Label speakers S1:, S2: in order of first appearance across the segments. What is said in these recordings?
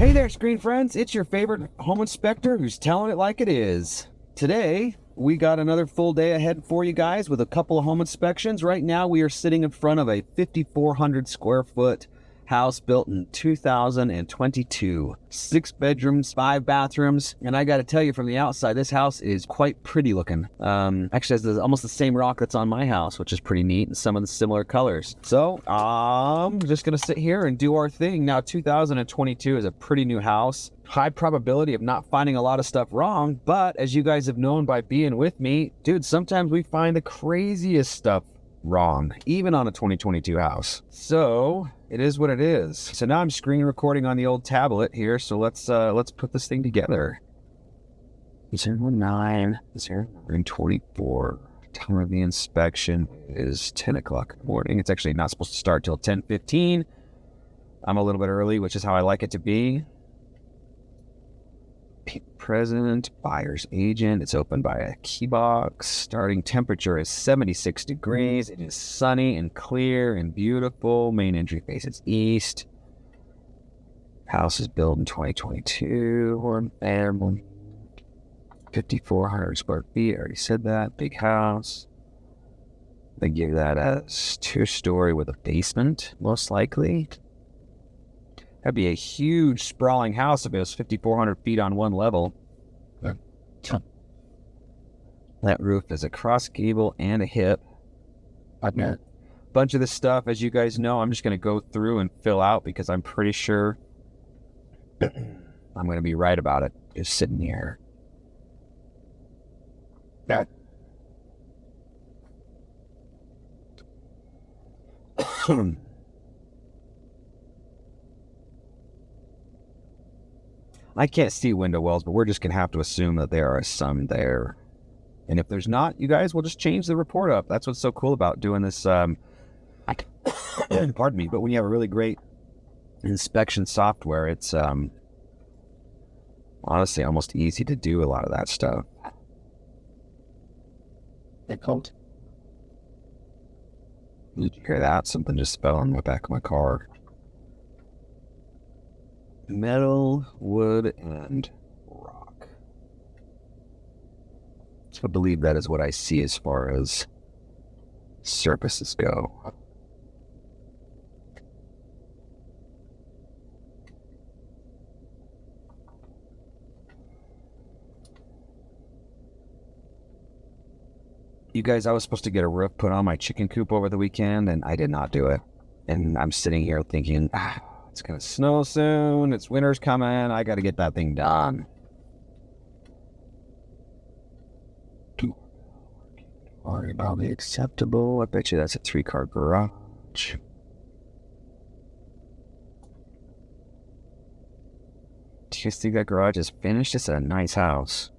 S1: Hey there, screen friends. It's your favorite home inspector who's telling it like it is. Today, we got another full day ahead for you guys with a couple of home inspections. Right now, we are sitting in front of a 5,400 square foot house built in 2022. 6 bedrooms, 5 bathrooms, and I got to tell you, from the outside, this house is quite pretty looking. Actually has almost the same rock that's on my house, which is pretty neat, and some of the similar colors. So I'm just gonna sit here and do our thing. Now, 2022 is a pretty new house. High probability of not finding a lot of stuff wrong, but as you guys have known by being with me, dude, sometimes we find the craziest stuff wrong, even on a 2022 house. So it is what it is. So now I'm screen recording on the old tablet here. So let's put this thing together. 019, 024. Time of the inspection is 10 o'clock in the morning. It's actually not supposed to start till 10:15. I'm a little bit early, which is how I like it to be. Present, buyer's agent. It's opened by a key box. Starting temperature is 76 degrees. It is sunny and clear and beautiful. Main entry faces east. House is built in 2022. 5,400 square feet. I already said that. Big house. They give that as 2-story with a basement, most likely. That'd be a huge sprawling house if it was 5,400 feet on one level. Yeah. That roof is a cross gable and a hip. Bunch of this stuff, as you guys know, I'm just going to go through and fill out because I'm pretty sure I'm going to be right about it. Just sitting here. That. I can't see window wells, but we're just going to have to assume that there are some there. And if there's not, you guys, we'll just change the report up. That's what's so cool about doing this. Pardon me, but when you have a really great inspection software, it's honestly almost easy to do a lot of that stuff. Did you hear that? Something just fell on the back of my car. Metal, wood, and rock. I believe that is what I see as far as surfaces go. You guys, I was supposed to get a roof put on my chicken coop over the weekend, and I did not do it. And I'm sitting here thinking, it's going to snow soon. It's winter's coming. I got to get that thing done. Probably acceptable. I bet you that's a 3-car garage. Do you guys think that garage is finished? It's a nice house.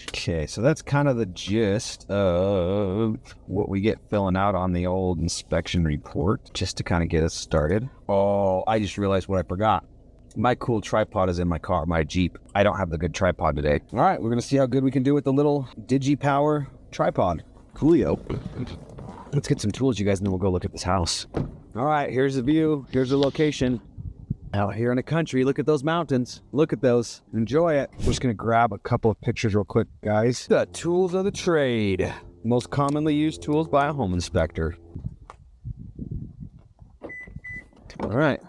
S1: Okay, so that's kind of the gist of what we get filling out on the old inspection report, just to kind of get us started. Oh, I just realized what I forgot. My cool tripod is in my car, my Jeep. I don't have the good tripod today. All right, we're going to see how good we can do with the little DigiPower tripod. Coolio. Let's get some tools, you guys, and then we'll go look at this house. All right, here's the view. Here's the location. Out here in the country, look at those mountains. Look at those. Enjoy it. We're just going to grab a couple of pictures real quick, guys. The tools of the trade. Most commonly used tools by a home inspector. All right.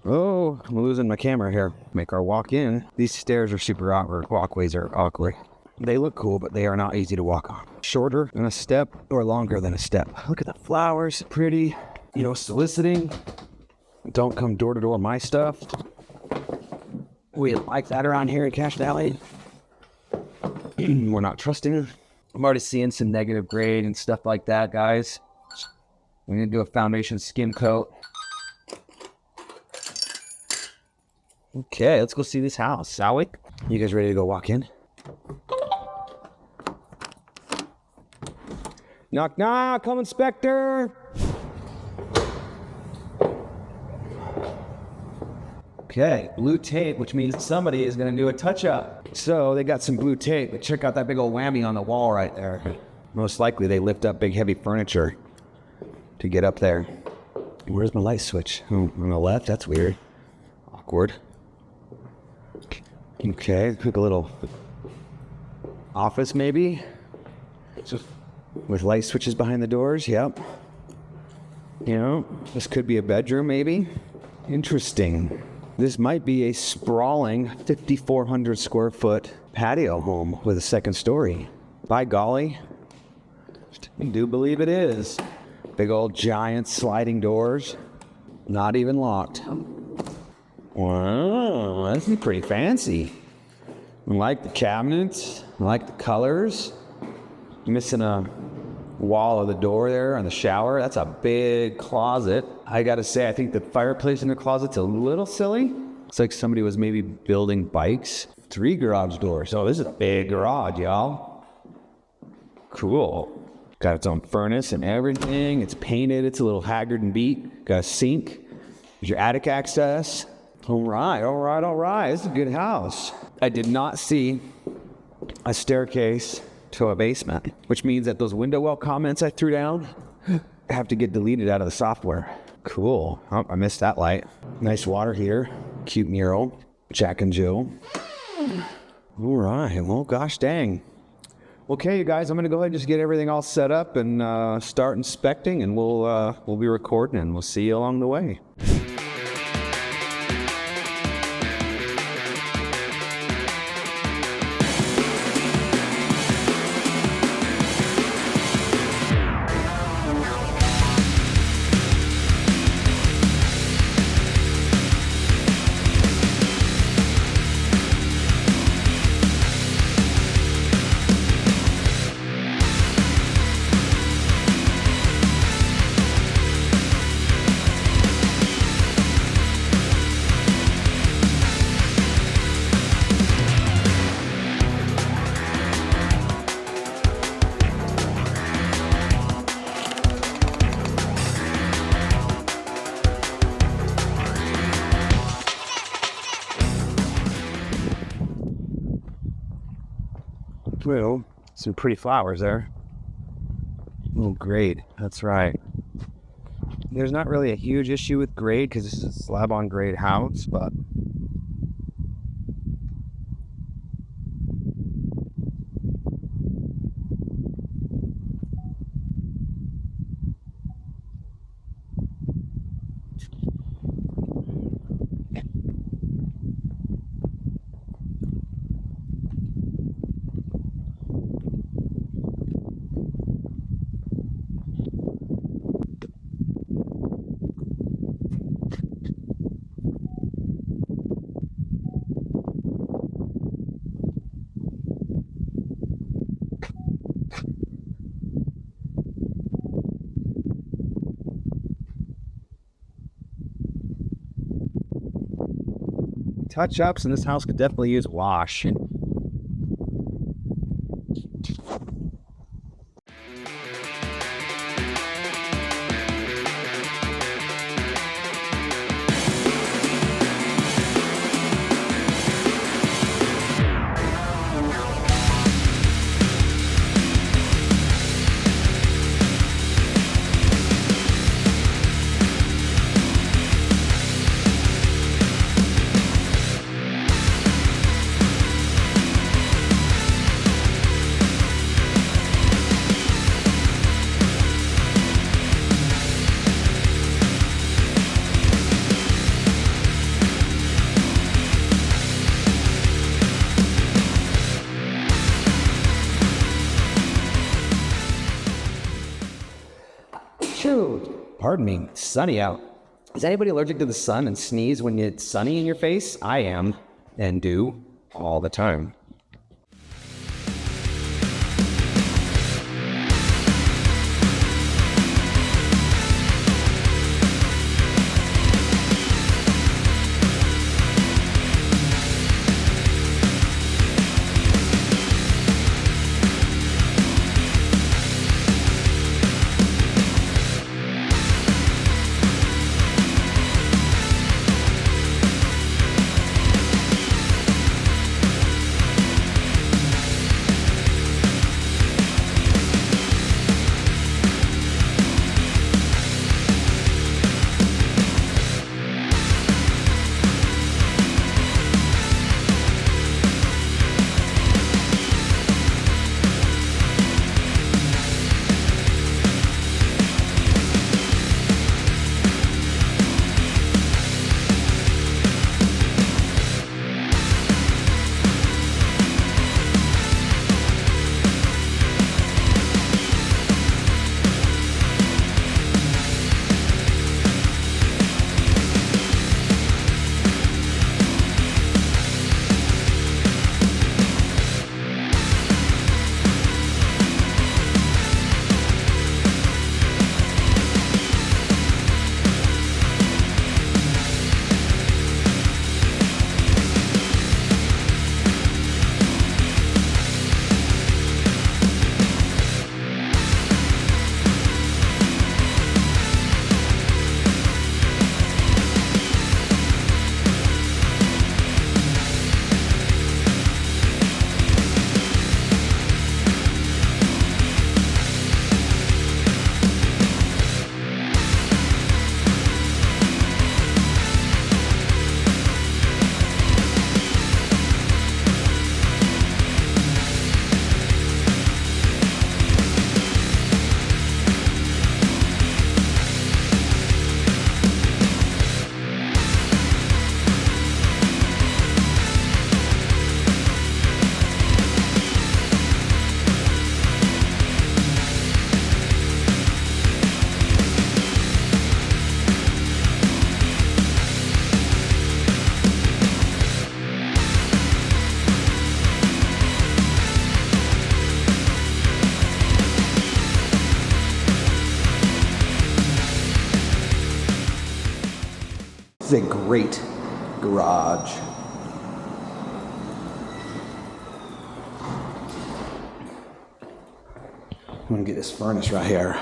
S1: Oh, I'm losing my camera here. Make our walk in. These stairs are super awkward. Walkways are awkward. They look cool, but they are not easy to walk on. Shorter than a step or longer than a step. Look at the flowers. Pretty, soliciting. Don't come door to door my stuff. We like that around here in Cache Valley. We're not trusting. I'm already seeing some negative grade and stuff like that, guys. We need to do a foundation skim coat. Okay, let's go see this house, shall we? You guys ready to go walk in? Knock, knock, home inspector. Okay, blue tape, which means somebody is going to do a touch-up. So they got some blue tape, but check out that big old whammy on the wall right there. Most likely they lift up big heavy furniture. to get up there. Where's my light switch? Oh, on the left? That's weird. Awkward. Okay, quick little office maybe. With light switches behind the doors, yep. You know, this could be a bedroom maybe. Interesting. This might be a sprawling 5,400 square foot patio home with a second story. By golly, I do believe it is. Big old giant sliding doors, not even locked. Wow, that's pretty fancy. I like the cabinets, I like the colors. Missing a wall of the door there on the shower. That's a big closet. I gotta say, I think the fireplace in the closet's a little silly. It's like somebody was maybe building bikes. 3 garage doors. Oh, this is a big garage, y'all. Cool. Got its own furnace and everything. It's painted. It's a little haggard and beat. Got a sink. There's your attic access. All right. This is a good house. I did not see a staircase to a basement, which means that those window well comments I threw down have to get deleted out of the software. Cool. Oh, I missed that light. Nice water heater. Cute mural. Jack and Jill. All right. Well, gosh dang. Okay, you guys, I'm going to go ahead and just get everything all set up and start inspecting, and we'll be recording, and we'll see you along the way. Well, some pretty flowers there. Oh, grade. That's right. There's not really a huge issue with grade because this is a slab on grade house, but touch-ups, and this house could definitely use a wash. Shoot. Pardon me, it's sunny out. Is anybody allergic to the sun and sneeze when it's sunny in your face? I am, and do all the time. a great garage. I'm gonna get this furnace right here.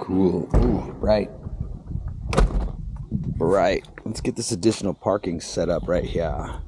S1: Cool. Ooh, right. Right. Let's get this additional parking set up right here.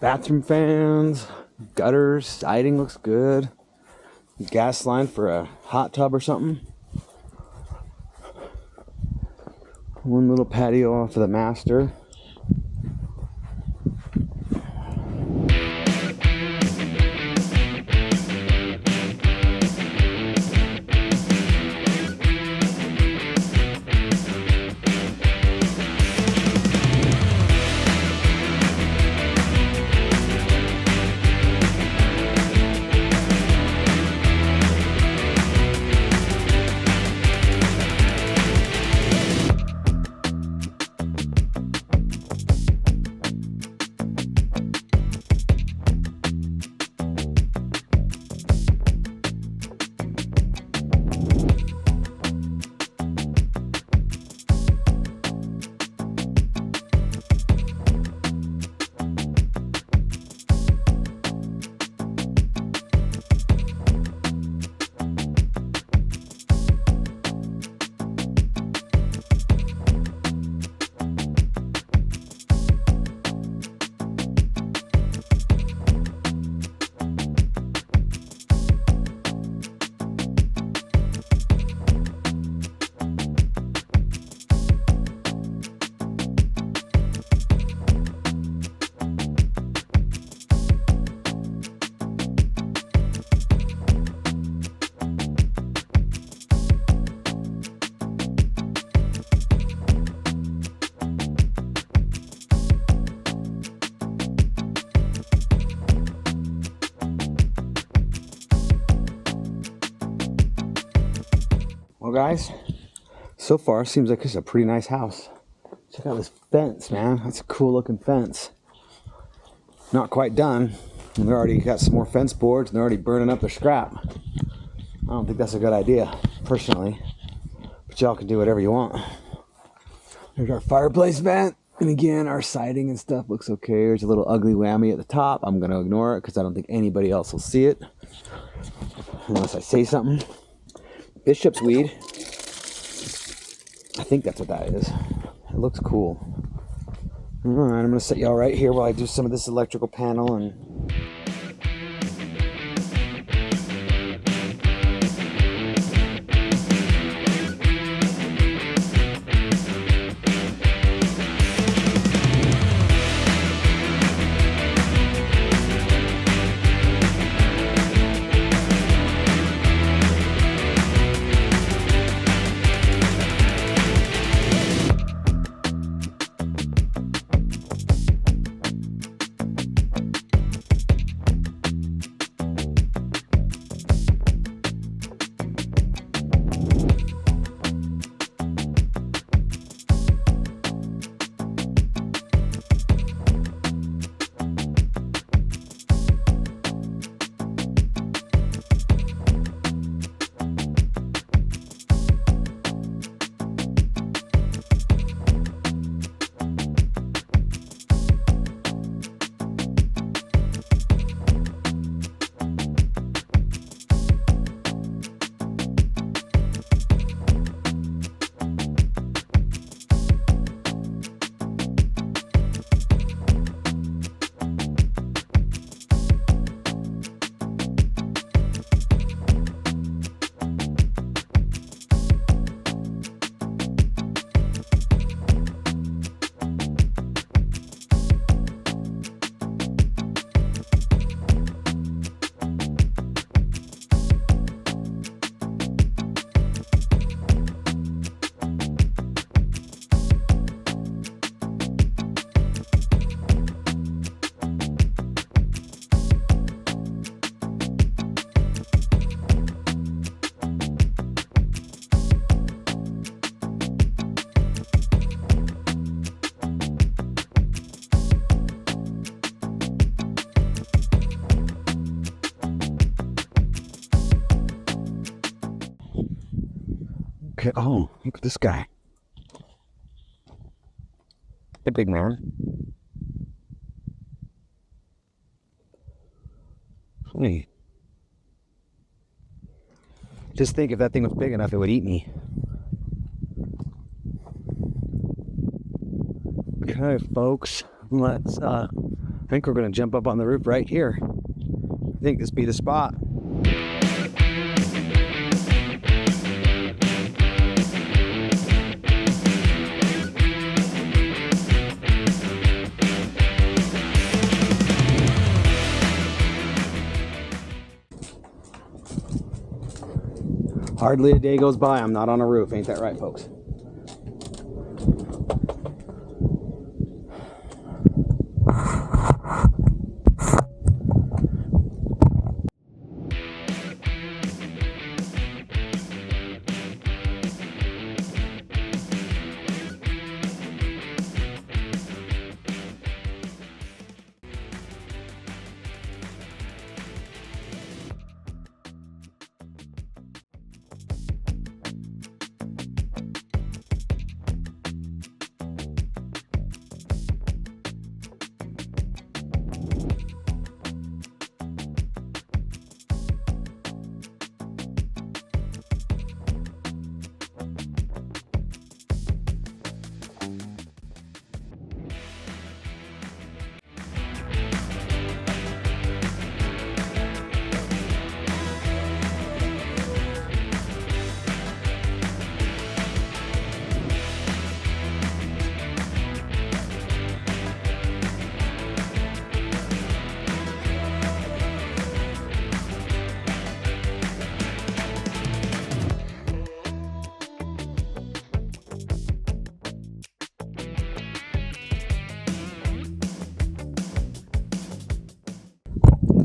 S1: Bathroom fans, gutters, siding looks good. Gas line for a hot tub or something. One little patio off of the master. Well, guys, so far seems like it's a pretty nice house. Check out this fence, man. That's a cool looking fence. Not quite done. And they already got some more fence boards and they're already burning up their scrap. I don't think that's a good idea, personally. But y'all can do whatever you want. There's our fireplace vent. And again, our siding and stuff looks okay. There's a little ugly whammy at the top. I'm going to ignore it because I don't think anybody else will see it. Unless I say something. Bishop's weed. I think that's what that is. It looks cool. Alright, I'm going to set y'all right here while I do some of this electrical panel and... Okay, oh, look at this guy. The big man. Funny. Just think if that thing was big enough, it would eat me. Okay, folks, let's, I think we're going to jump up on the roof right here. I think this be the spot. Hardly a day goes by I'm not on a roof, ain't that right, folks?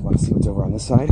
S1: Want to see what's over on this side?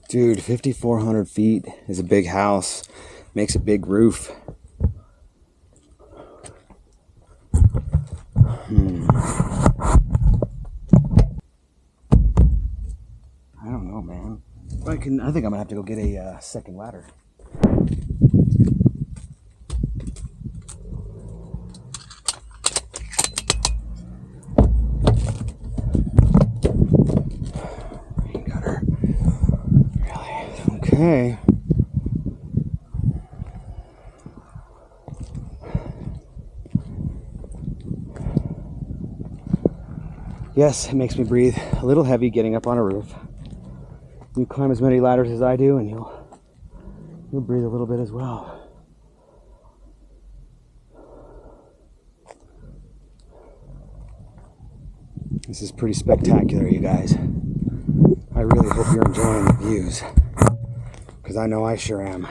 S1: Dude, 5,400 feet is a big house. Makes a big roof. I don't know, man. I think I'm gonna have to go get a second ladder. Rain gutter. Really? Okay. Yes, it makes me breathe a little heavy getting up on a roof. You climb as many ladders as I do and you'll breathe a little bit as well. This is pretty spectacular, you guys. I really hope you're enjoying the views, because I know I sure am.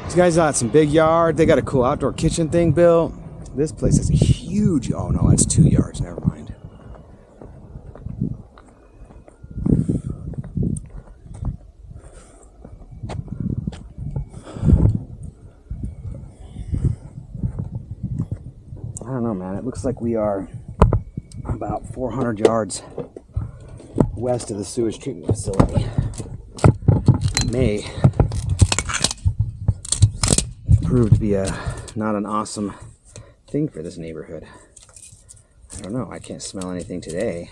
S1: These guys got some big yard. They got a cool outdoor kitchen thing built. This place is a huge, oh no, that's 2 yards, never mind. I don't know, man. It looks like we are about 400 yards west of the sewage treatment facility. May prove to be not an awesome thing for this neighborhood. I don't know. I can't smell anything today.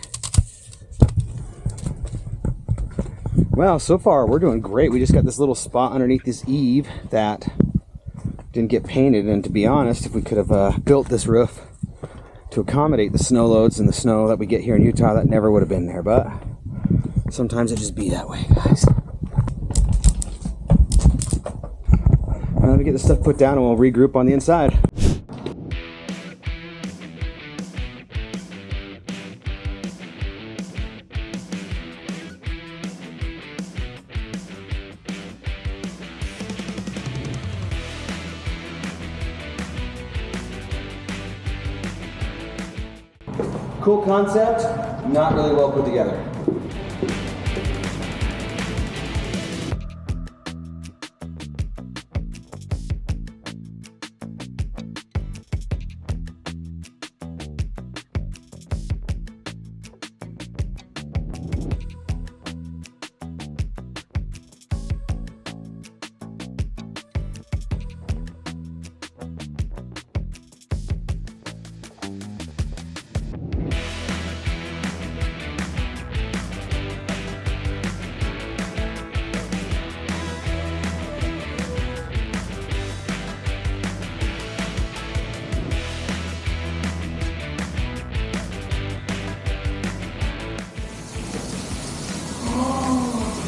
S1: Well, so far we're doing great. We just got this little spot underneath this eave that didn't get painted, and to be honest, if we could have built this roof to accommodate the snow loads and the snow that we get here in Utah, that never would have been there. But sometimes it just be that way, guys. Let me get this stuff put down and we'll regroup on the inside. Cool concept, not really well put together.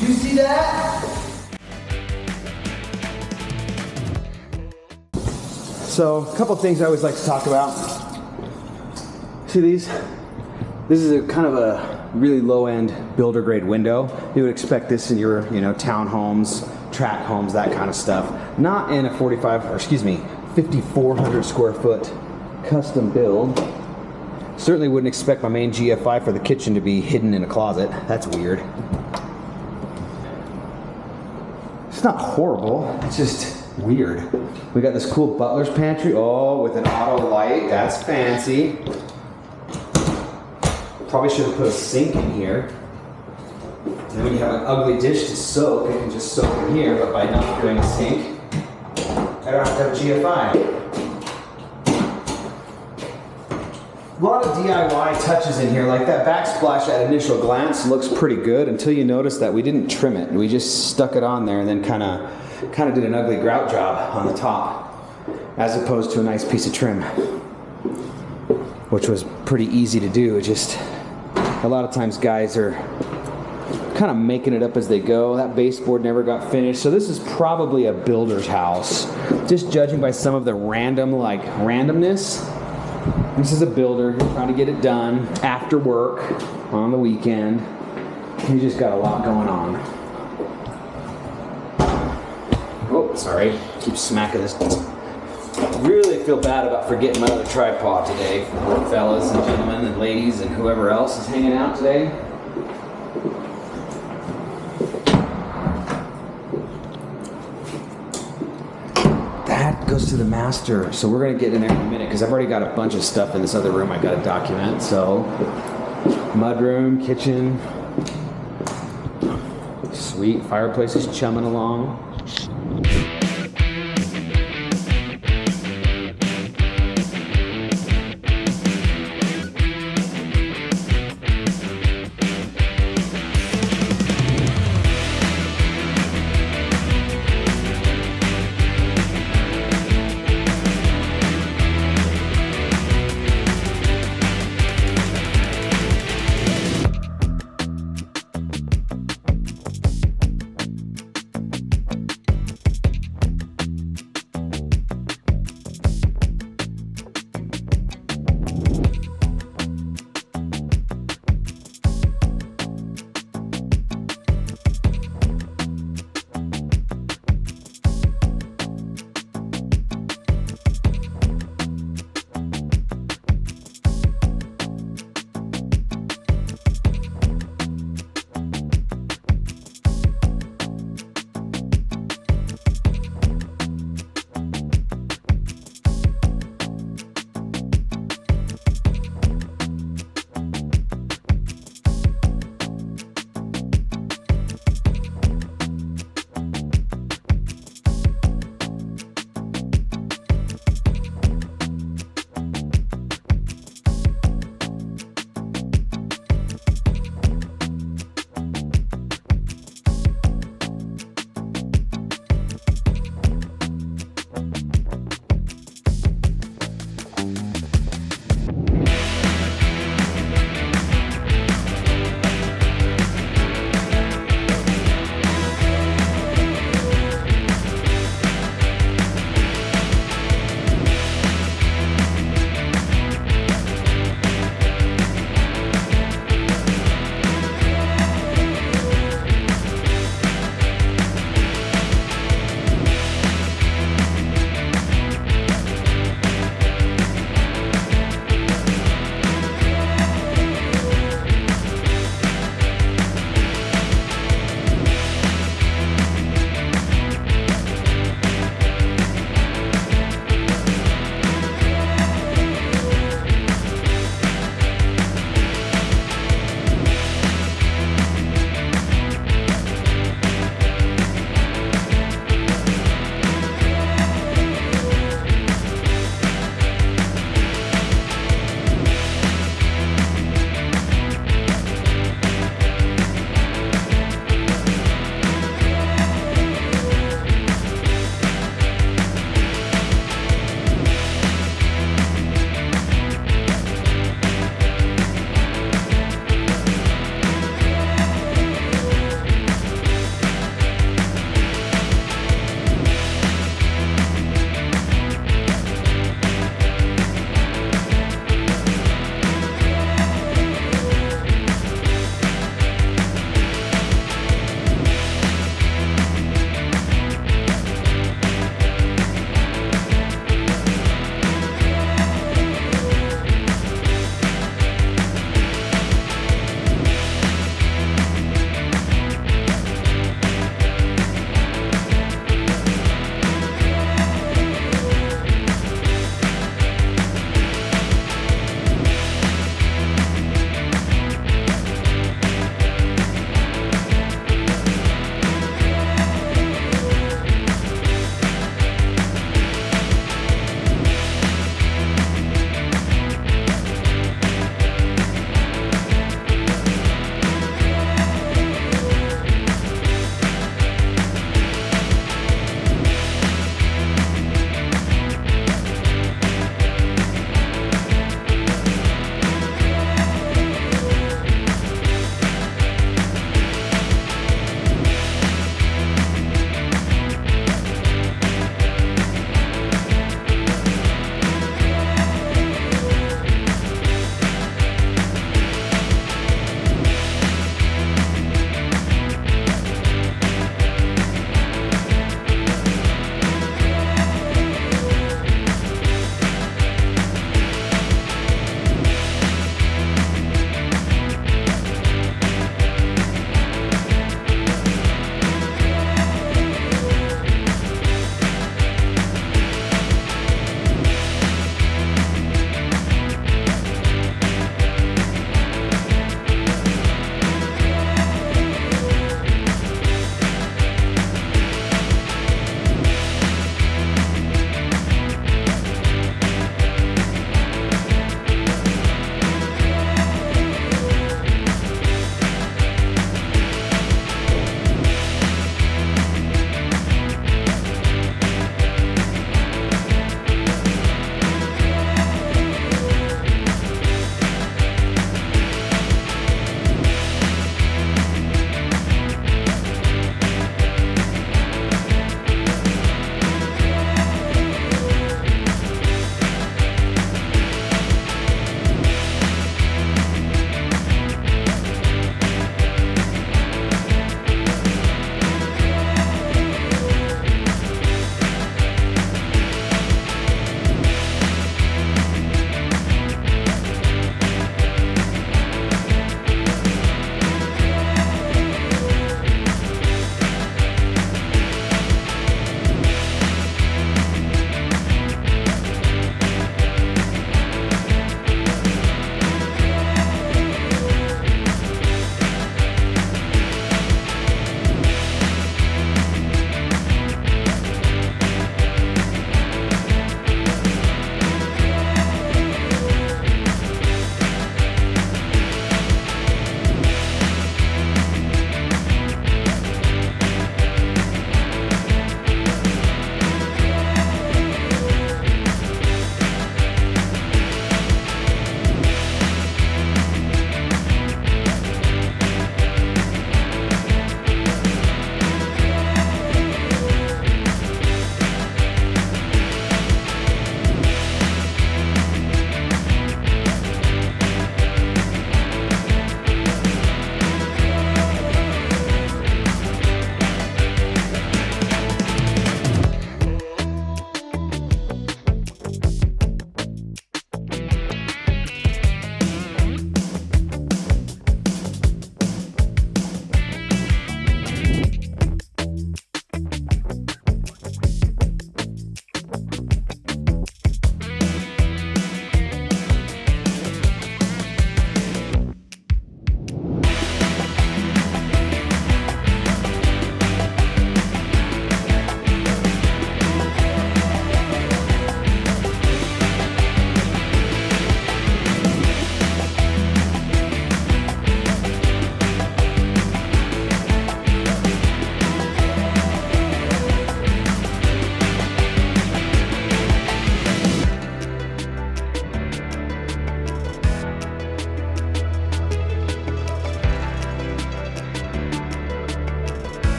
S1: You see that? So, a couple things I always like to talk about. See these? This is a kind of a really low-end builder grade window. You would expect this in your, townhomes, tract homes, that kind of stuff. Not in a 5,400 square foot custom build. Certainly wouldn't expect my main GFI for the kitchen to be hidden in a closet. That's weird. It's not horrible. It's just weird. We got this cool butler's pantry. Oh, with an auto light. That's fancy. Probably should have put a sink in here. And when you have an ugly dish to soak, it can just soak in here, but by not doing a sink, I don't have to have GFI. A lot of DIY touches in here, like that backsplash at initial glance looks pretty good until you notice that we didn't trim it. We just stuck it on there and then kind of did an ugly grout job on the top, as opposed to a nice piece of trim, which was pretty easy to do. It just, a lot of times guys are kind of making it up as they go. That baseboard never got finished, so this is probably a builder's house. Just judging by some of the randomness. This is a builder trying to get it done after work on the weekend. He just got a lot going on. Oh, sorry. Keep smacking this. Really feel bad about forgetting my other tripod today, fellas and gentlemen and ladies and whoever else is hanging out today. Goes to the master, so we're gonna get in there in a minute because I've already got a bunch of stuff in this other room I gotta document. So mudroom, kitchen, sweet, fireplace is chumming along.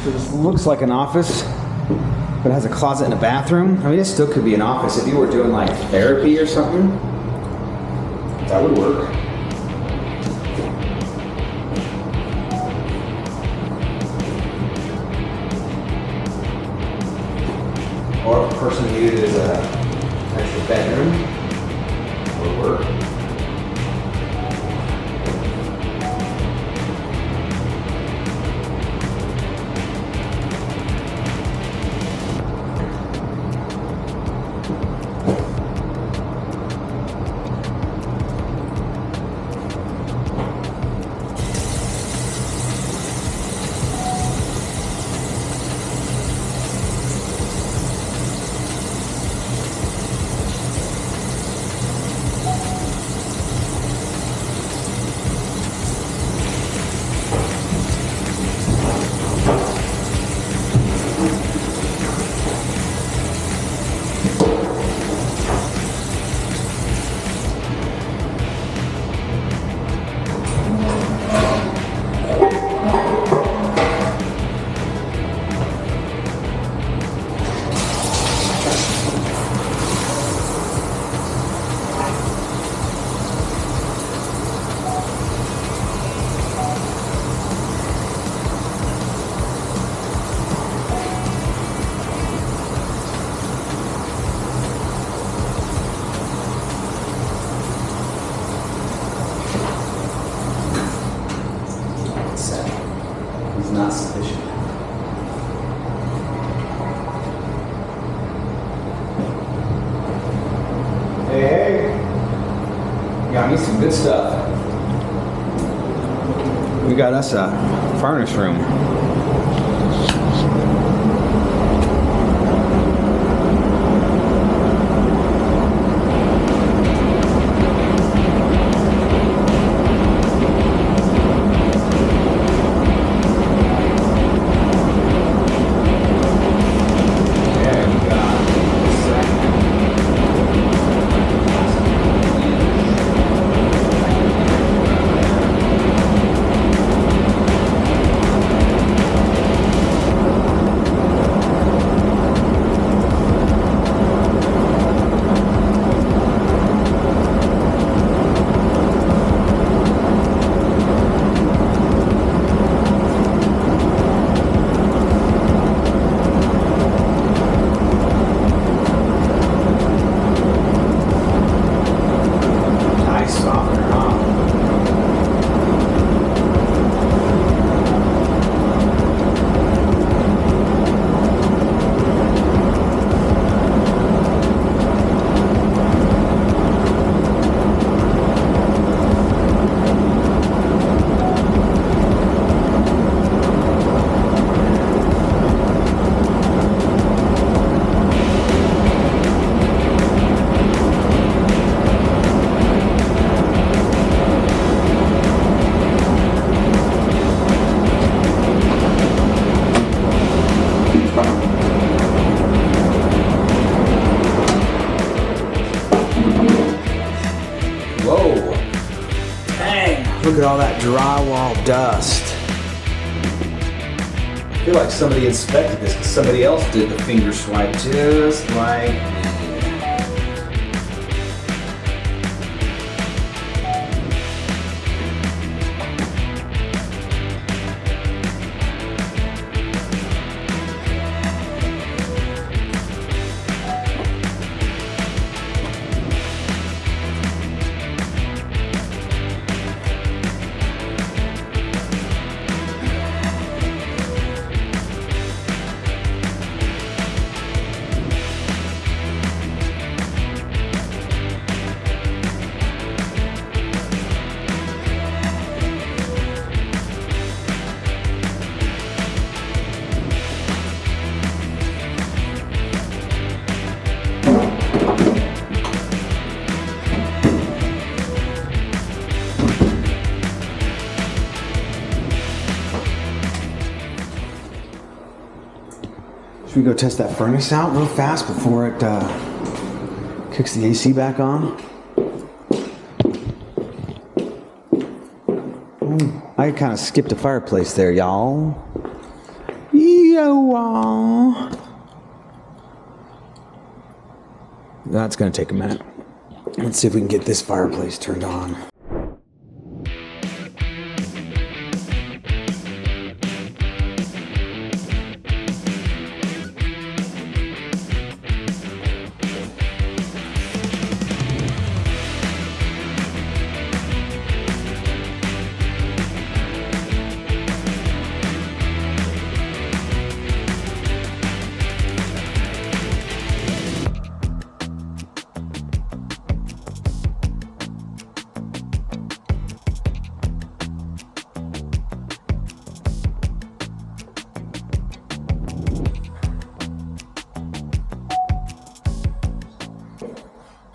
S1: So this looks like an office, but it has a closet and a bathroom. I mean, it still could be an office if you were doing like therapy or something. That would work. Or if a person viewed it as an extra bedroom, would work. Not sufficient. Hey, got me some good stuff. We got us a furnace room. Look at all that drywall dust. I feel like somebody inspected this because somebody else did the finger swipe just like me. Should we go test that furnace out real fast before it kicks the AC back on? I kind of skipped a fireplace there, y'all. Yee. Joel. That's gonna take a minute. Let's see if we can get this fireplace turned on.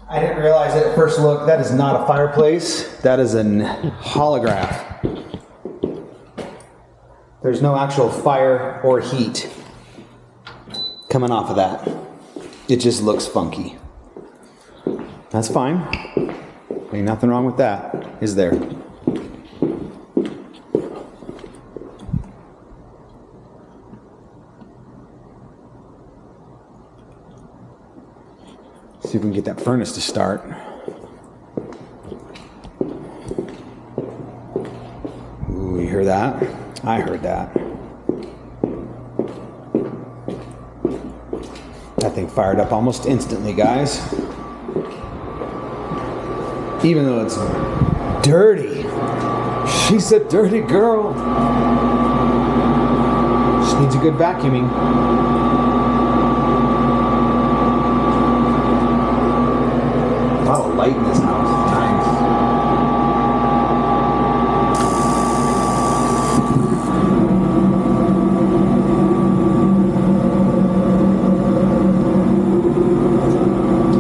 S1: I didn't realize it at first look. That is not a fireplace. That is a holograph. There's no actual fire or heat coming off of that. It just looks funky. That's fine. Ain't nothing wrong with that, is there? See if we can get that furnace to start. Ooh, you hear that? I heard that. That thing fired up almost instantly, guys. Even though it's dirty. She's a dirty girl. Just needs a good vacuuming. A lot of light in this house at times.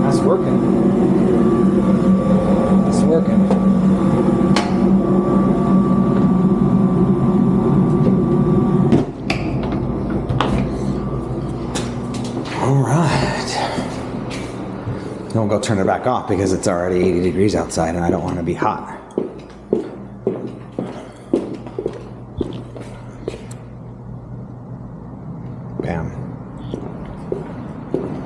S1: That's working. That's working. All right. Then we'll go turn it back off because it's already 80 degrees outside and I don't want to be hot. Bam.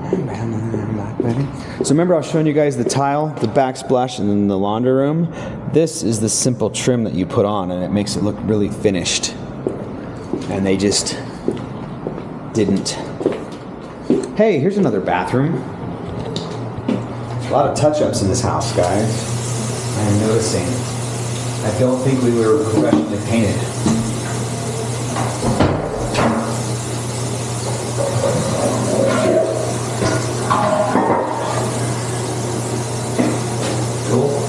S1: Bam, bam, black baby. So remember I was showing you guys the tile, the backsplash, and then the laundry room. This is the simple trim that you put on and it makes it look really finished. And they just didn't. Hey, here's another bathroom. A lot of touch-ups in this house, guys. I am noticing. I don't think we were professionally painted. Cool.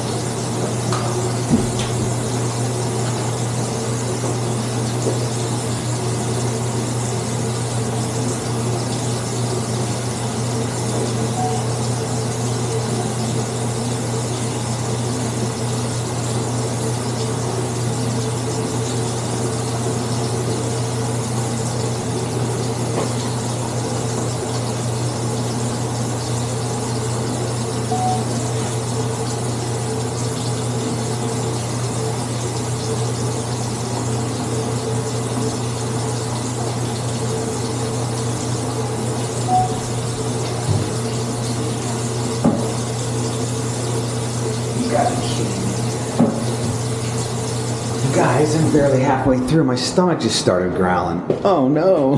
S1: Guys, I'm barely halfway through. My stomach just started growling. Oh no.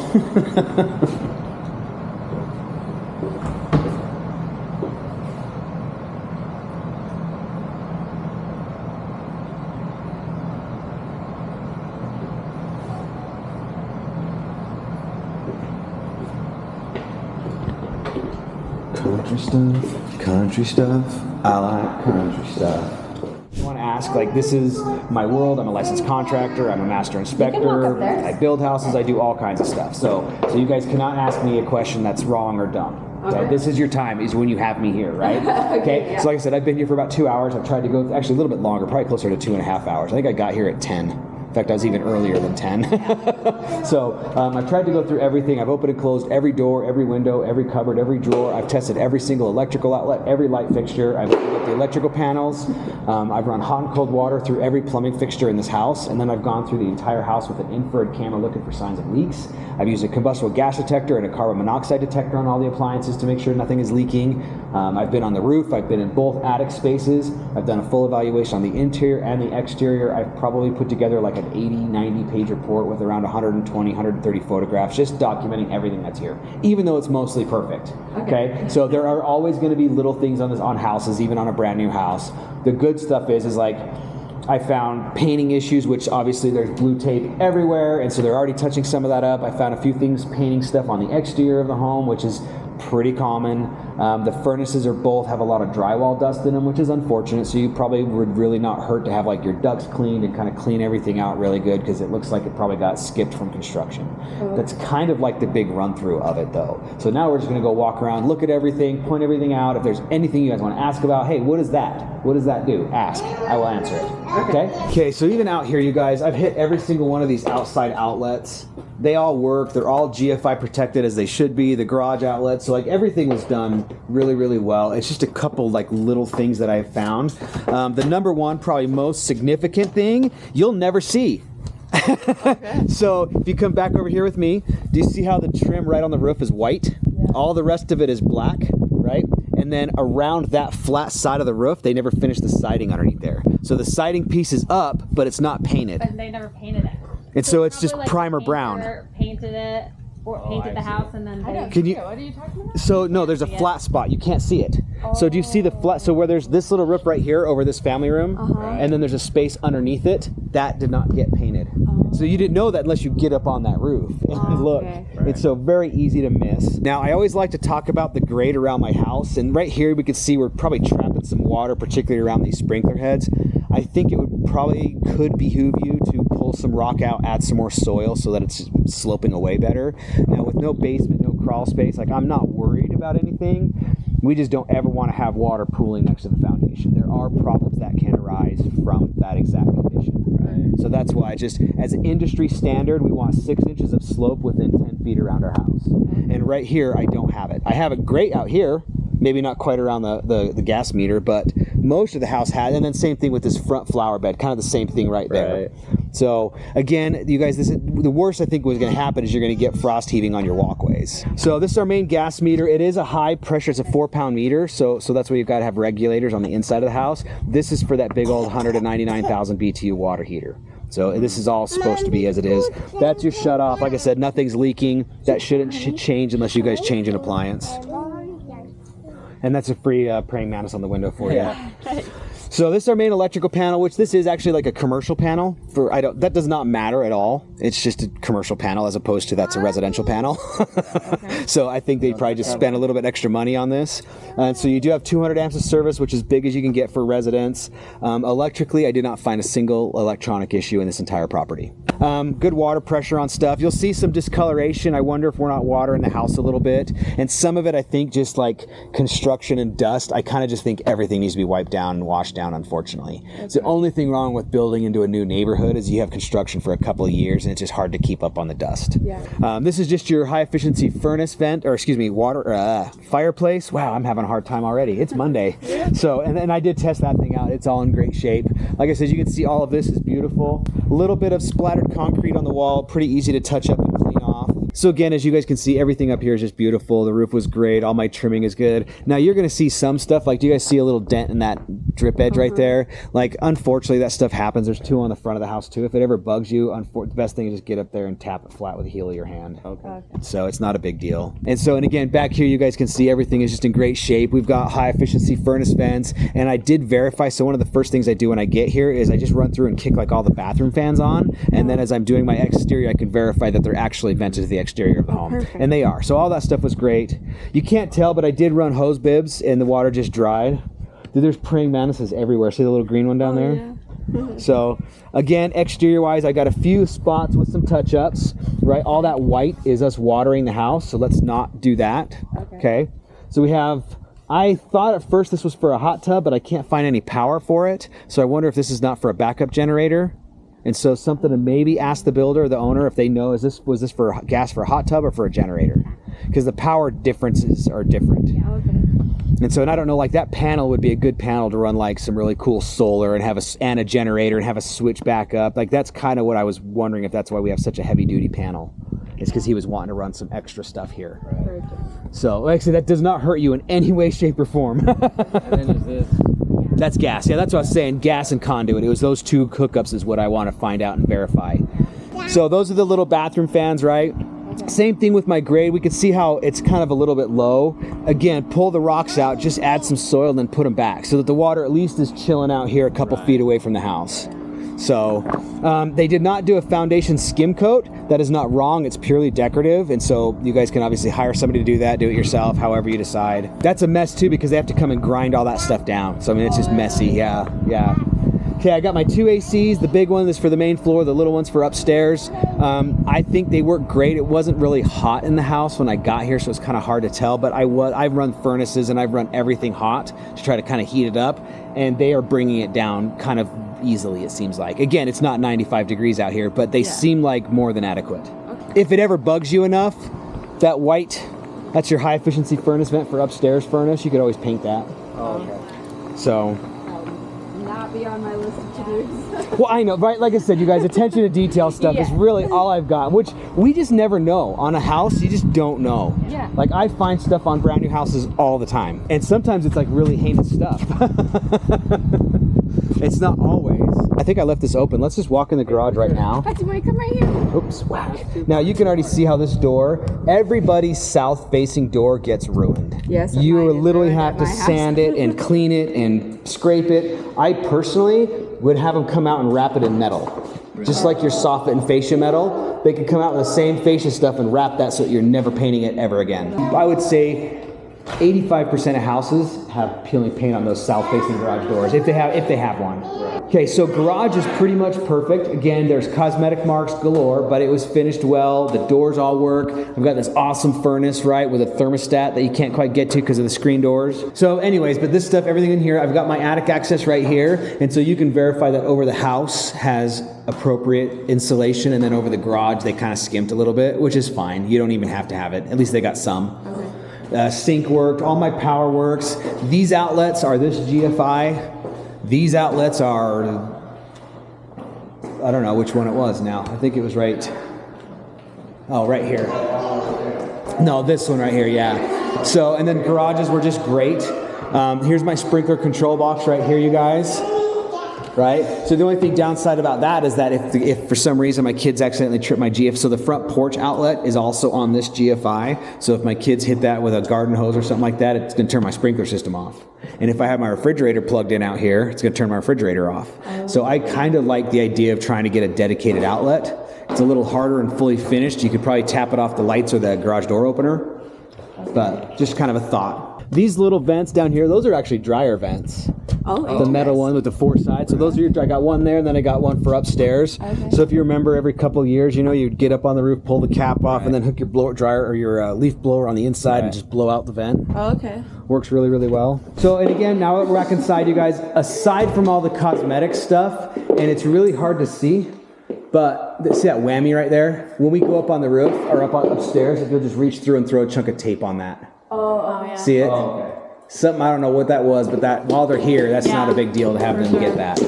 S1: Country stuff. I like country stuff. I want to ask, like, this is my world. I'm a licensed contractor. I'm a master inspector. I build houses. I do all kinds of stuff. So you guys cannot ask me a question that's wrong or dumb. Okay. So this is your time, is when you have me here, right? Okay. Yeah. So like I said, I've been here for about 2 hours. I've tried to go actually a little bit longer, probably closer to 2.5 hours. I think I got here at 10. In fact, I was even earlier than 10. So I've tried to go through everything. I've opened and closed every door, every window, every cupboard, every drawer. I've tested every single electrical outlet, every light fixture. I've looked at the electrical panels. I've run hot and cold water through every plumbing fixture in this house, and then I've gone through the entire house with an infrared camera looking for signs of leaks. I've used a combustible gas detector and a carbon monoxide detector on all the appliances to make sure nothing is leaking. I've been on the roof. I've been in both attic spaces. I've done a full evaluation on the interior and the exterior. I've probably put together like an 80, 90 page report with around 120, 130 photographs, just documenting everything that's here, even though it's mostly perfect. Okay? So there are always going to be little things on houses, even on a brand new house. The good stuff is like, I found painting issues, which obviously there's blue tape everywhere, and so they're already touching some of that up. I found a few things, painting stuff on the exterior of the home, which is pretty common. The furnaces both have a lot of drywall dust in them, which is unfortunate, so you probably would really not hurt to have like your ducts cleaned and kind of clean everything out really good, because it looks like it probably got skipped from construction. That's kind of like the big run through of it though. So now we're just going to go walk around, look at everything, point everything out. If there's anything you guys want to ask about, hey, what is that? What does that do? Ask. I will answer it. Okay, so even out here, you guys, I've hit every single one of these outside outlets. They all work. They're all GFI protected as they should be. The garage outlets, so like everything was done really, really well. It's just a couple like little things that I found. The number one, probably most significant thing, you'll never see. So if you come back over here with me, do you see how the trim right on the roof is white? Yeah. All the rest of it is black, right? And then around that flat side of the roof, they never finished the siding underneath there. So the siding piece is up, but it's not painted.
S2: But they never painted it.
S1: And so it's just
S2: like
S1: primer brown.
S2: Painted it, or painted the house, and then
S3: What are you talking about?
S1: So no, there's a flat spot. You can't see it. So do you see the flat? So where there's this little roof right here over this family room, and then there's a space underneath it that did not get painted. So you didn't know that unless you get up on that roof and look. It's so very easy to miss. Now I always like to talk about the grade around my house, and right here we can see we're probably trapping some water, particularly around these sprinkler heads. I think it could behoove you to pull some rock out, add some more soil so that it's sloping away better. Now with no basement, no crawl space, like I'm not worried about anything. We just don't ever want to have water pooling next to the foundation. There are problems that can arise from that exact condition. Right. So that's why, just as an industry standard, we want 6 inches of slope within 10 feet around our house. And right here, I don't have it. I have it great out here, maybe not quite around the gas meter, but most of the house had. And then same thing with this front flower bed, kind of the same thing right there. So again, you guys, the worst I think was going to happen is you're going to get frost heaving on your walkways. So this is our main gas meter. It is a high pressure, it's a 4-pound meter, so that's why you've got to have regulators on the inside of the house. This is for that big old 199,000 BTU water heater. So this is all supposed to be as it is. That's your shut off. Like I said, nothing's leaking. That shouldn't change unless you guys change an appliance. And that's a free praying mantis on the window for you. So this is our main electrical panel, which this is actually like a commercial panel. That does not matter at all. It's just a commercial panel as opposed to that's a residential panel. So I think they probably just spent a little bit extra money on this. And so you do have 200 amps of service, which is big as you can get for residents. Electrically, I did not find a single electronic issue in this entire property. Good water pressure on stuff. You'll see some discoloration. I wonder if we're not watering the house a little bit. And some of it, I think, just like construction and dust, I kind of just think everything needs to be wiped down and washed down, unfortunately. It's the only thing wrong with building into a new neighborhood is you have construction for a couple of years and it's just hard to keep up on the dust. This is just your high efficiency furnace vent, or excuse me, fireplace. Wow, I'm having a hard time already. It's Monday. So, and I did test that thing out. It's all in great shape. Like I said, you can see all of this is beautiful. A little bit of splattered concrete on the wall, pretty easy to touch up and clean off. So again, as you guys can see, everything up here is just beautiful. The roof was great. All my trimming is good. Now you're going to see some stuff, like do you guys see a little dent in that drip edge right there? Like unfortunately that stuff happens. There's 2 on the front of the house too. If it ever bugs you, the best thing is just get up there and tap it flat with the heel of your hand. So it's not a big deal. And again, back here you guys can see everything is just in great shape. We've got high efficiency furnace vents, and I did verify. So one of the first things I do when I get here is I just run through and kick like all the bathroom fans on, and then as I'm doing my exterior, I can verify that they're actually vented to the exterior of the home. And they are. So all that stuff was great. You can't tell, but I did run hose bibs and the water just dried. Dude, there's praying mantises everywhere. See the little green one down there? So again, exterior wise, I got a few spots with some touch-ups, right? All that white is us watering the house, so let's not do that. Okay. So we have, I thought at first this was for a hot tub, but I can't find any power for it. So I wonder if this is not for a backup generator. And so something to maybe ask the builder or the owner if they know, was this for gas for a hot tub or for a generator? Because the power differences are different.
S2: Yeah, okay.
S1: And so, and I don't know, like that panel would be a good panel to run like some really cool solar and have a generator and have a switch back up. Like that's kind of what I was wondering, if that's why we have such a heavy duty panel. It's because he was wanting to run some extra stuff here.
S2: Right.
S1: So, like I said, that does not hurt you in any way, shape, or form.
S3: And then is this?
S1: That's gas. Yeah, that's what I was saying. Gas and conduit. It was those two hookups is what I want to find out and verify. So those are the little bathroom fans, right? Same thing with my grade. We can see how it's kind of a little bit low. Again, pull the rocks out, just add some soil, and then put them back so that the water at least is chilling out here a couple feet away from the house. So they did not do a foundation skim coat. That is not wrong. It's purely decorative. And so you guys can obviously hire somebody to do that, do it yourself, however you decide. That's a mess too, because they have to come and grind all that stuff down. So I mean, it's just messy. Yeah. Okay, I got my 2 ACs. The big one is for the main floor. The little one's for upstairs. I think they work great. It wasn't really hot in the house when I got here, so it's kind of hard to tell. But I've run furnaces and I've run everything hot to try to kind of heat it up, and they are bringing it down kind of easily, it seems like. Again, it's not 95 degrees out here, but they seem like more than adequate. Okay. If it ever bugs you enough, that white, that's your high efficiency furnace vent for upstairs furnace. You could always paint that.
S3: Oh, okay.
S1: So.
S2: Not be on my list of to-dos.
S1: Well, I know, right? Like I said, you guys, attention to detail stuff is really all I've got, which we just never know. On a house, you just don't know.
S2: Yeah.
S1: Like, I find stuff on brand new houses all the time. And sometimes it's like really heinous stuff. It's not always. I think I left this open. Let's just walk in the garage right now.
S2: Do you want to come right here?
S1: Oops, whack. Now you can already see how this door, everybody's south-facing door gets ruined.
S2: Yes.
S1: You literally have to sand it and clean it and scrape it. I personally would have them come out and wrap it in metal. Just like your soffit and fascia metal, they could come out with the same fascia stuff and wrap that so that you're never painting it ever again. I would say 85% of houses have peeling paint on those south-facing garage doors, if they have one. Okay, so garage is pretty much perfect. Again, there's cosmetic marks galore, but it was finished well. The doors all work. I've got this awesome furnace, right, with a thermostat that you can't quite get to because of the screen doors. So anyways, but this stuff, everything in here, I've got my attic access right here, and so you can verify that over the house has appropriate insulation, and then over the garage, they kind of skimped a little bit, which is fine. You don't even have to have it. At least they got some. Okay. Sink worked, all my power works. These outlets are this GFI. These outlets are, I don't know which one it was now. I think it was right here. No, this one right here, yeah. So, and then garages were just great. Here's my sprinkler control box right here, you guys. Right? So the only thing downside about that is that if for some reason my kids accidentally trip my GFI, so the front porch outlet is also on this GFI. So if my kids hit that with a garden hose or something like that, it's going to turn my sprinkler system off. And if I have my refrigerator plugged in out here, it's going to turn my refrigerator off. So I kind of like the idea of trying to get a dedicated outlet. It's a little harder and fully finished. You could probably tap it off the lights or the garage door opener. But just kind of a thought. These little vents down here, those are actually dryer vents.
S2: Oh,
S1: the metal one with the 4 sides. So those are I got one there, and then I got one for upstairs. Okay. So if you remember, every couple of years, you'd get up on the roof, pull the cap off, and then hook your blower dryer or your leaf blower on the inside and just blow out the vent.
S2: Oh, okay.
S1: Works really, really well. So, and again, now we're back inside, you guys. Aside from all the cosmetic stuff, and it's really hard to see, but see that whammy right there? When we go up on the roof or upstairs, if you'll just reach through and throw a chunk of tape on that.
S2: Oh yeah.
S1: See it?
S3: Oh, okay.
S1: Something, I don't know what that was, but that while they're here, that's not a big deal to have them get that.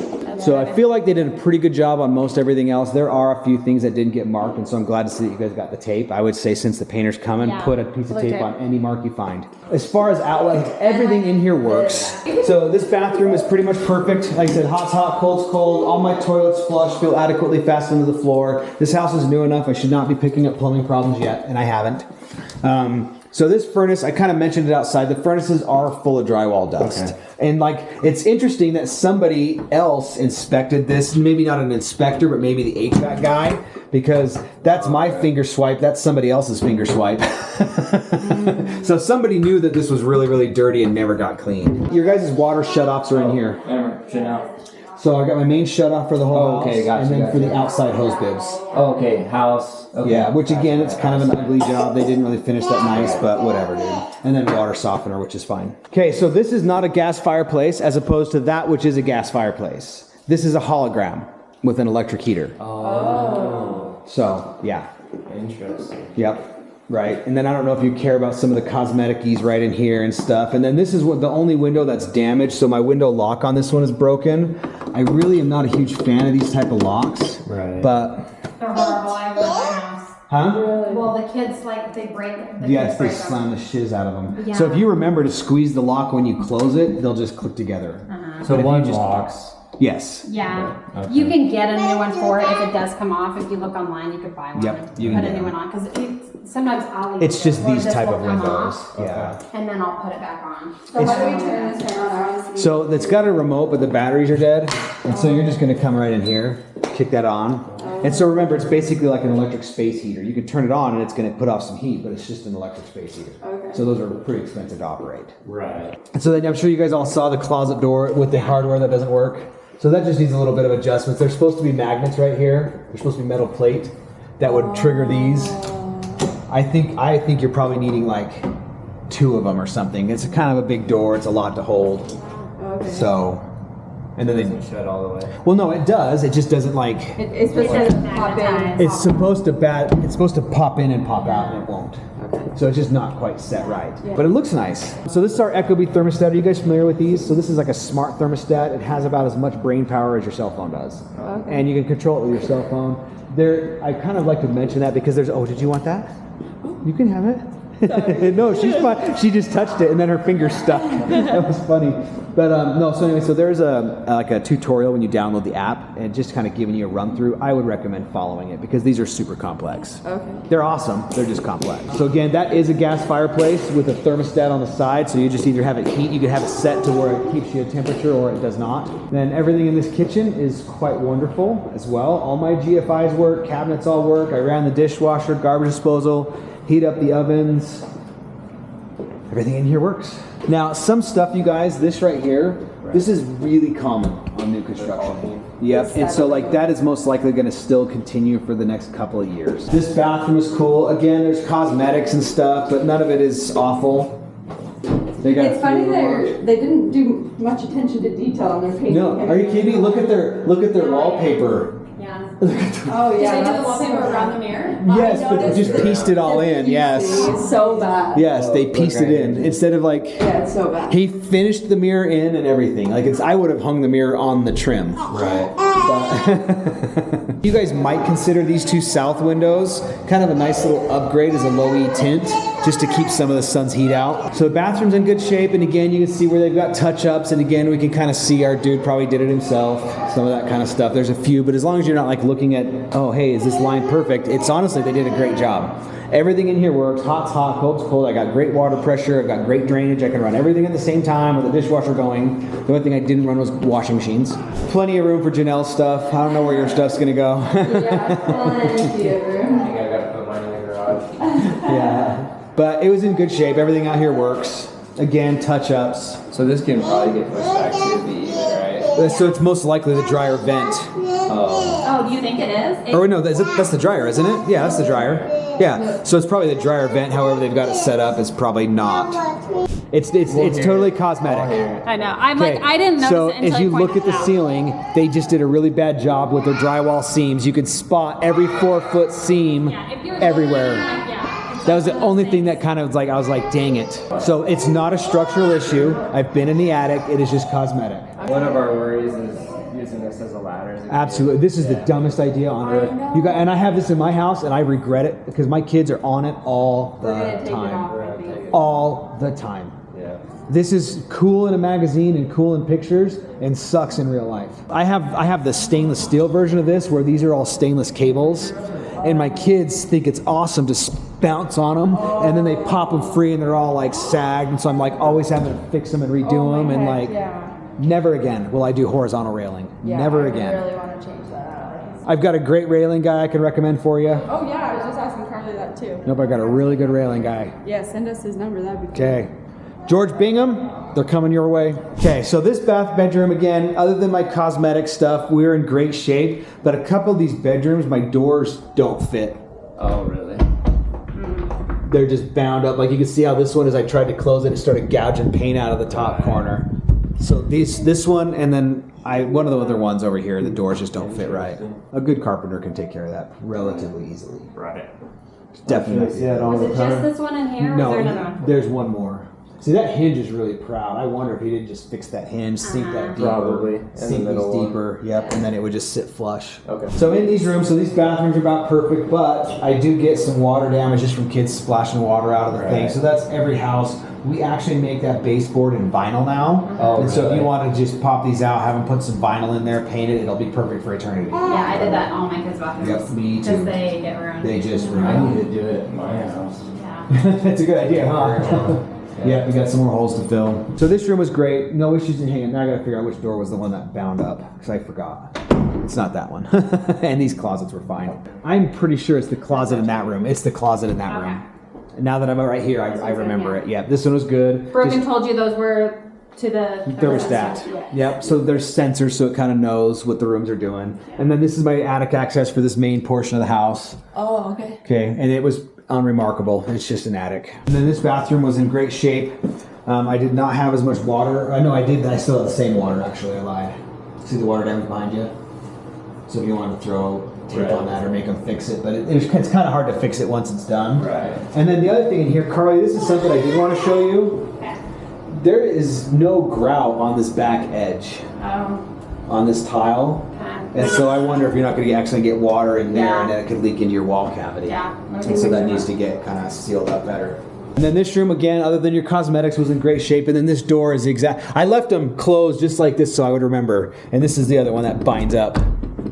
S1: So I feel like they did a pretty good job on most everything else. There are a few things that didn't get marked, and so I'm glad to see that you guys got the tape. I would say since the painter's coming, put a piece of tape on any mark you find. As far as outlets, everything in here works. So this bathroom is pretty much perfect. Like I said, hot's hot, cold's cold. All my toilets flush, feel adequately fastened to the floor. This house is new enough. I should not be picking up plumbing problems yet, and I haven't. So this furnace, I kind of mentioned it outside. The furnaces are full of drywall dust. Okay. And like, it's interesting that somebody else inspected this. Maybe not an inspector, but maybe the HVAC guy, because that's my finger swipe. That's somebody else's finger swipe. So somebody knew that this was really, really dirty and never got cleaned. Your guys' water shutoffs are in here.
S3: Shut out.
S1: So I got my main shutoff for the whole house,
S3: gotcha,
S1: and then for the outside hose bibs.
S3: Okay, house. Okay.
S1: Yeah, which again, it's kind of an ugly job. They didn't really finish that nice, but whatever, dude. And then water softener, which is fine. Okay, so this is not a gas fireplace as opposed to that which is a gas fireplace. This is a hologram. with an electric heater.
S3: Oh.
S1: So, yeah.
S3: Interesting.
S1: Yep. Right. And then I don't know if you care about some of the cosmetic-ies right in here and stuff. And then this is what the only window that's damaged. So my window lock on this one is broken. I really am not a huge fan of these type of locks.
S3: Right.
S1: But...
S4: They're horrible. I live in my house.
S1: Huh?
S4: Well, the kids, like, they break the
S1: Yes,
S4: kids
S1: they
S4: break them.
S1: slam the shiz out of them.
S4: Yeah.
S1: So if you remember to squeeze the lock when you close it, they'll just click together.
S3: So
S1: But if
S3: one
S1: you just-
S3: locks.
S1: Yes.
S4: Yeah.
S3: Okay.
S4: You can get a new one for it if it does come off. If you look online, you could buy one.
S1: Yep,
S4: And
S1: you
S4: put
S1: can
S4: a
S1: get
S4: new
S1: one.
S4: one on. Because sometimes I'll leave
S1: It's
S4: it
S1: just
S4: where
S1: these
S4: this
S1: type
S4: will
S1: of
S4: come
S1: windows.
S4: off,
S1: Yeah.
S4: and then I'll put it back on.
S2: So how do we turn this fan on? I want to see.
S1: So it's got a remote, but the batteries are dead. And so you're just going to come right in here, kick that on. And so remember, it's basically like an electric space heater. You can turn it on and it's going to put off some heat, but it's just an electric space heater.
S2: Okay.
S1: So those are pretty expensive to operate.
S3: Right.
S1: And so then I'm sure you guys all saw the closet door with the hardware that doesn't work. So that just needs a little bit of adjustments. There's supposed to be magnets right here. There's supposed to be metal plate that would trigger these. I think you're probably needing like 2 of them or something. It's kind of a big door. It's a lot to hold.
S2: Okay.
S1: So, and then
S3: Doesn't
S1: they,
S3: shut all the way.
S1: well, no, it does. It just doesn't like.
S2: It's supposed
S4: It
S2: to pop in.
S4: magnetize.
S1: It's supposed to pop in and pop out, and it won't.
S2: Okay.
S1: So it's just not quite set right. But it looks nice. So this is our Ecobee thermostat. Are you guys familiar with these? So this is like a smart thermostat. It has about as much brain power as your cell phone does.
S2: Okay.
S1: And you can control it with your cell phone. I kind of like to mention that because there's, oh, did you want that? You can have it. No, she's fine. She just touched it and then her finger stuck. That was funny. But no, so anyway, so there's like a tutorial when you download the app and just kind of giving you a run through. I would recommend following it because these are super complex.
S2: Okay.
S1: They're awesome. They're just complex. So again, that is a gas fireplace with a thermostat on the side. So you just either have it heat, you can have it set to where it keeps you a temperature or it does not. Then everything in this kitchen is quite wonderful as well. All my GFIs work, cabinets all work. I ran the dishwasher, garbage disposal, heat up the ovens. Everything in here works. Now, some stuff, you guys, this right here, this is really common on new construction. Yep, and so like that is most likely gonna still continue for the next couple of years. This bathroom is cool. Again, there's cosmetics and stuff, but none of it is awful. They got
S2: It's funny they didn't do much attention to detail on their painting.
S1: No, are you kidding me? Look at their wallpaper.
S4: Yeah.
S2: Oh yeah.
S4: Did they do the
S2: that's
S4: wallpaper
S2: so-
S4: around the mirror?
S1: Yes, but they just pieced it all in, yes.
S2: It's so bad.
S1: Yes, they pieced it in. Instead of like,
S2: Yeah, it's so bad.
S1: he finished the mirror in and everything. Like I would have hung the mirror on the trim.
S3: Right.
S1: But you guys might consider these 2 south windows kind of a nice little upgrade as a low E tint, just to keep some of the sun's heat out. So the bathroom's in good shape, and again, you can see where they've got touch-ups, and again, we can kind of see our dude probably did it himself, some of that kind of stuff. There's a few, but as long as you're not like looking at, oh, hey, is this line perfect? It's honestly, they did a great job. Everything in here works. Hot's hot, cold's cold. I got great water pressure. I've got great drainage. I can run everything at the same time with the dishwasher going. The only thing I didn't run was washing machines. Plenty of room for Janelle's stuff. I don't know where your stuff's gonna go.
S2: Yeah, plenty of room.
S3: I think I gotta put mine in the garage.
S1: Yeah. But it was in good shape. Everything out here works. Again, touch-ups.
S3: So this can probably get pushed back to the east, right?
S1: So it's most likely the dryer vent.
S4: Oh, do you think it is?
S1: Or no, that's the dryer, isn't it? Yeah, that's the dryer. Yeah. So it's probably the dryer vent. However they've got it set up, it's probably not. It's totally cosmetic.
S4: I know. I'm like,
S1: Okay,
S4: I didn't notice
S1: so
S4: it until
S1: as you look
S4: pointed
S1: at the
S4: it out.
S1: ceiling, they just did a really bad job with their drywall seams. You could spot every 4-foot seam
S4: Yeah, if you were
S1: everywhere.
S4: yeah, it's
S1: That was the
S4: one of
S1: only
S4: those
S1: thing
S4: things.
S1: that kind of like, I was like, dang it. So it's not a structural issue. I've been in the attic. It is just cosmetic.
S3: One of our worries is using this as a ladder. as a kid.
S1: Absolutely. This is the dumbest idea on earth. You got, and I have this in my house and I regret it because my kids are on it all
S2: We're gonna
S1: the
S2: take it
S1: time.
S2: off, I think.
S1: All the time.
S3: Yeah.
S1: This is cool in a magazine and cool in pictures and sucks in real life. I have the stainless steel version of this where these are all stainless cables, and my kids think it's awesome to bounce on them, and then they pop them free and they're all like sagged, and so I'm like always having to fix them and redo them, and like never again will I do horizontal railing. Never again.
S2: I really want to change that out.
S1: I've got a great railing guy I can recommend for you.
S2: Oh yeah, I was just asking Carly that too.
S1: Nope, I got a really good railing guy.
S2: Yeah, send us his number. That'd be cool.
S1: Okay. George Bingham, they're coming your way. Okay, so this bedroom, again, other than my cosmetic stuff, we're in great shape, but a couple of these bedrooms, my doors don't fit.
S3: Oh, really?
S1: They're just bound up. Like you can see how this one, as I tried to close it, it started gouging paint out of the top corner. So this one, and then one of the other ones over here, the doors just don't fit right. A good carpenter can take care of that relatively easily.
S3: Right.
S1: Definitely.
S3: See that all
S4: Was
S3: the
S4: it
S3: time?
S4: just this one in here, or
S1: No,
S4: was there another one?
S1: there's one more. See, that hinge is really proud. I wonder if he didn't just fix that hinge, sink that deeper,
S3: Probably. In the
S1: sink
S3: middle
S1: these
S3: one.
S1: deeper. Yep, and then it would just sit flush.
S3: Okay.
S1: So in these rooms, so these bathrooms are about perfect, but I do get some water damage just from kids splashing water out of the thing.
S3: Right.
S1: So that's every house. We actually make that baseboard in vinyl now.
S3: Oh,
S1: and so if
S3: really?
S1: you want to just pop these out, have them put some vinyl in there, paint it, it'll be perfect for eternity.
S4: Yeah, I did that in all my kids' bathrooms.
S1: Yep, me too.
S4: Because they get ruined.
S1: They just
S3: I
S1: ruin
S3: need to do it at my house.
S4: Yeah.
S1: That's a good idea, huh? Yeah, we got some more holes to fill. So this room was great. No issues in hanging. Now I gotta figure out which door was the one that bound up, because I forgot. It's not that one. And these closets were fine. I'm pretty sure it's the closet in that room. It's the closet in that room. And now that I'm right here, I remember it. Yeah, this one was good.
S4: Brogan told you those were to the
S1: Thermostat.
S4: Yeah.
S1: Yep. So there's sensors, so it kind of knows what the rooms are doing. And then this is my attic access for this main portion of the house.
S2: Oh, okay.
S1: Okay, and it was unremarkable. It's just an attic. And then this bathroom was in great shape. I did not have as much water. I know I did. I still have the same water. Actually, I lied. See the water damage behind you. So if you want to throw tape on that or make them fix it, but it's kind of hard to fix it once it's done.
S3: Right.
S1: And then the other thing in here, Carly, this is something I did want to show you. There is no grout on this back edge,
S4: Oh.
S1: on this tile.
S4: Okay.
S1: And so I wonder if you're not going to accidentally get water in there
S4: Yeah.
S1: and then it could leak into your wall cavity.
S4: Yeah.
S1: And so that needs to get kind of sealed up better. And then this room, again, other than your cosmetics, was in great shape. And then this door is exact. I left them closed just like this so I would remember. And this is the other one that binds up.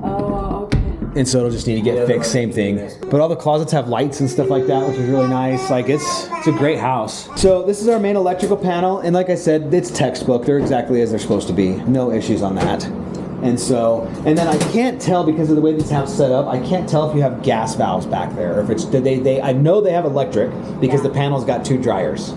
S2: Oh, okay.
S1: And so it'll just need to get fixed, same thing. But all the closets have lights and stuff like that, which is really nice. Like it's a great house. So this is our main electrical panel, and like I said, it's textbook. They're exactly as they're supposed to be. No issues on that. And so, and then I can't tell because of the way these have set up. I can't tell if you have gas valves back there, or if it's they. I know they have electric because the panel's got 2 dryers.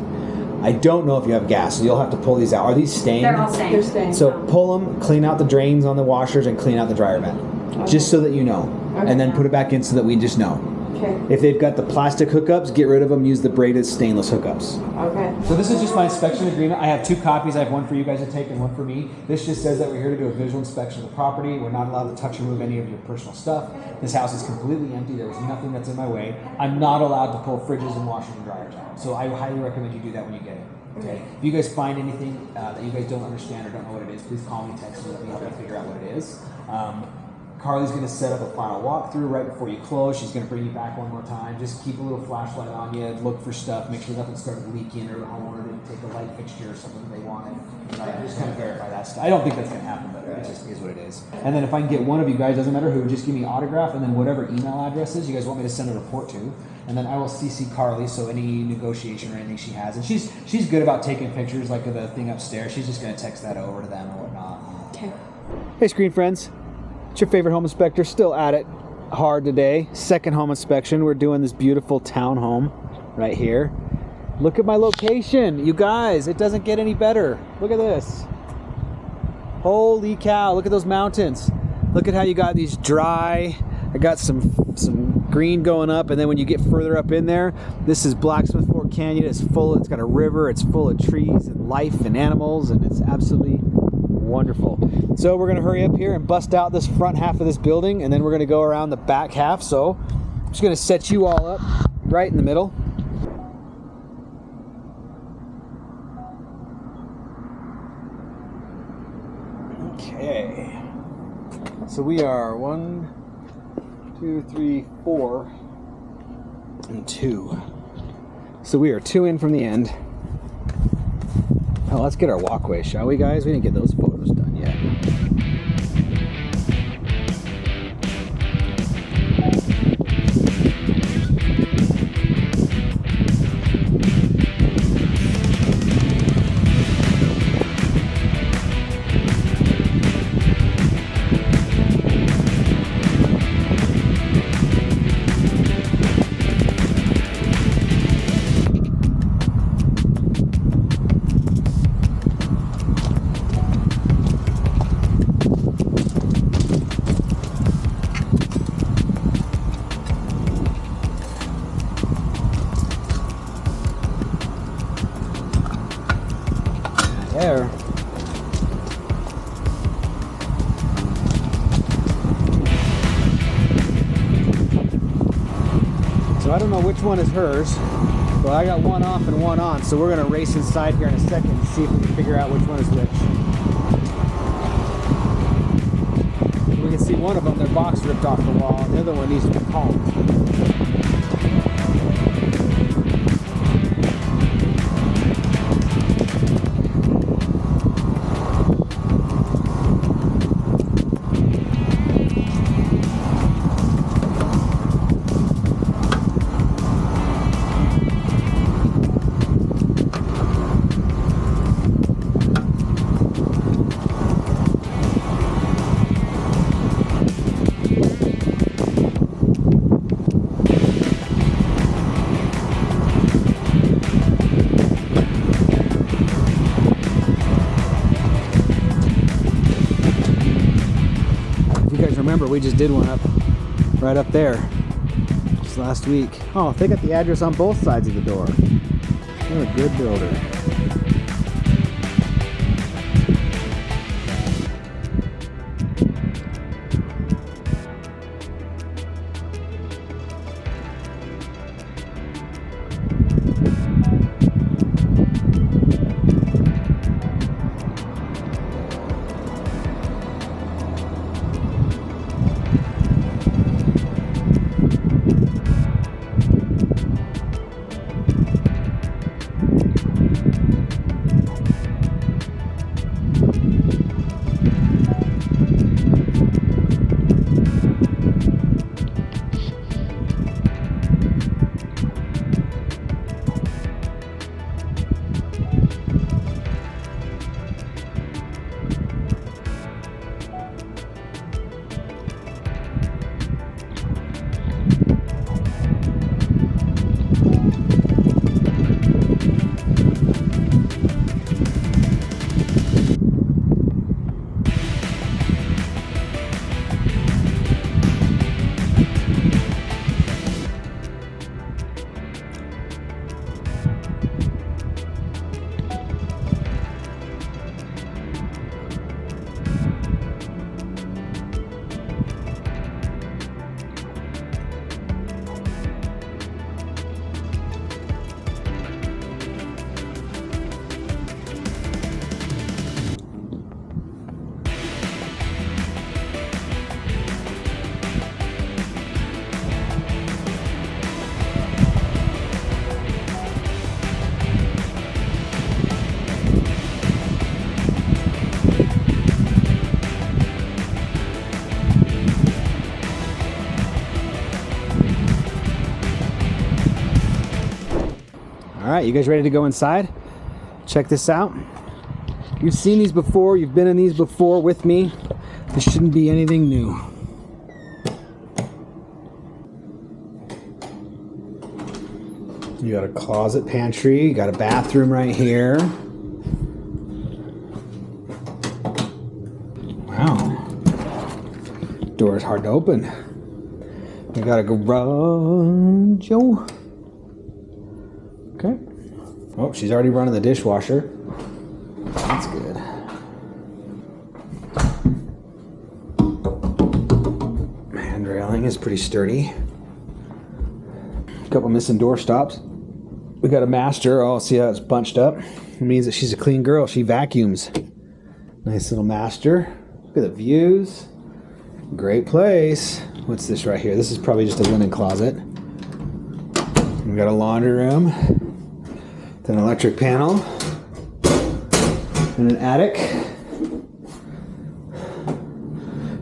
S1: I don't know if you have gas, so you'll have to pull these out. Are these stained?
S4: They're all stained.
S2: They're stained.
S1: So pull them, clean out the drains on the washers, and clean out the dryer vent, just so that you know. And then put it back in so that we just know.
S2: Okay.
S1: If they've got the plastic hookups, get rid of them. Use the braided stainless hookups.
S2: Okay.
S1: So this is just my inspection agreement. I have 2 copies. I have one for you guys to take and one for me. This just says that we're here to do a visual inspection of the property. We're not allowed to touch or move any of your personal stuff. This house is completely empty. There was nothing that's in my way. I'm not allowed to pull fridges and washers and dryers out. So I highly recommend you do that when you get it. Okay. If you guys find anything that you guys don't understand or don't know what it is, please call me, text me, let me help you figure out what it is. Carly's going to set up a final walkthrough right before you close. She's going to bring you back one more time. Just keep a little flashlight on you, look for stuff, make sure nothing started leaking or the homeowner didn't take a light fixture or something that they wanted. Just kind of verify that stuff. I don't think that's going to happen, but it just is what it is. And then if I can get one of you guys, doesn't matter who, just give me an autograph and then whatever email addresses you guys want me to send a report to. And then I will CC Carly, so any negotiation or anything she has. And she's good about taking pictures, like of the thing upstairs. She's just going to text that over to them or whatnot.
S2: Okay.
S1: Hey, screen friends. It's your favorite home inspector, still at it hard today. Second home inspection. We're doing this beautiful townhome right here. Look at my location, you guys. It doesn't get any better. Look at this. Holy cow, look at those mountains. Look at how you got these dry. I got some green going up, and then when you get further up in there, this is Blacksmith Fork Canyon. It's got a river, it's full of trees and life and animals, and it's absolutely wonderful. So we're gonna hurry up here and bust out this front half of this building, and then we're gonna go around the back half. So I'm just gonna set you all up right in the middle. Okay. So we are 1, 2, 3, 4, and 2. So we are 2 in from the end. Oh, let's get our walkway, shall we, guys? We didn't get those photos done yet. There. know which one is hers. Well, I got one off and one on, so we're gonna race inside here in a second and see if we can figure out which one is which. We can see one of them, their box ripped off the wall, and the other one needs to be calmed. Remember, we just did one right up there just last week. Oh, they got the address on both sides of the door. What a good builder. All right, you guys ready to go inside? Check this out. You've seen these before, you've been in these before with me. This shouldn't be anything new. You got a closet pantry, you got a bathroom right here. Wow. Door is hard to open. We got a garage. Oh. Okay. Oh, she's already running the dishwasher. That's good. Hand railing is pretty sturdy. A couple missing door stops. We got a master. Oh, see how it's bunched up? It means that she's a clean girl. She vacuums. Nice little master. Look at the views. Great place. What's this right here? This is probably just a linen closet. We got a laundry room, then an electric panel, and an attic.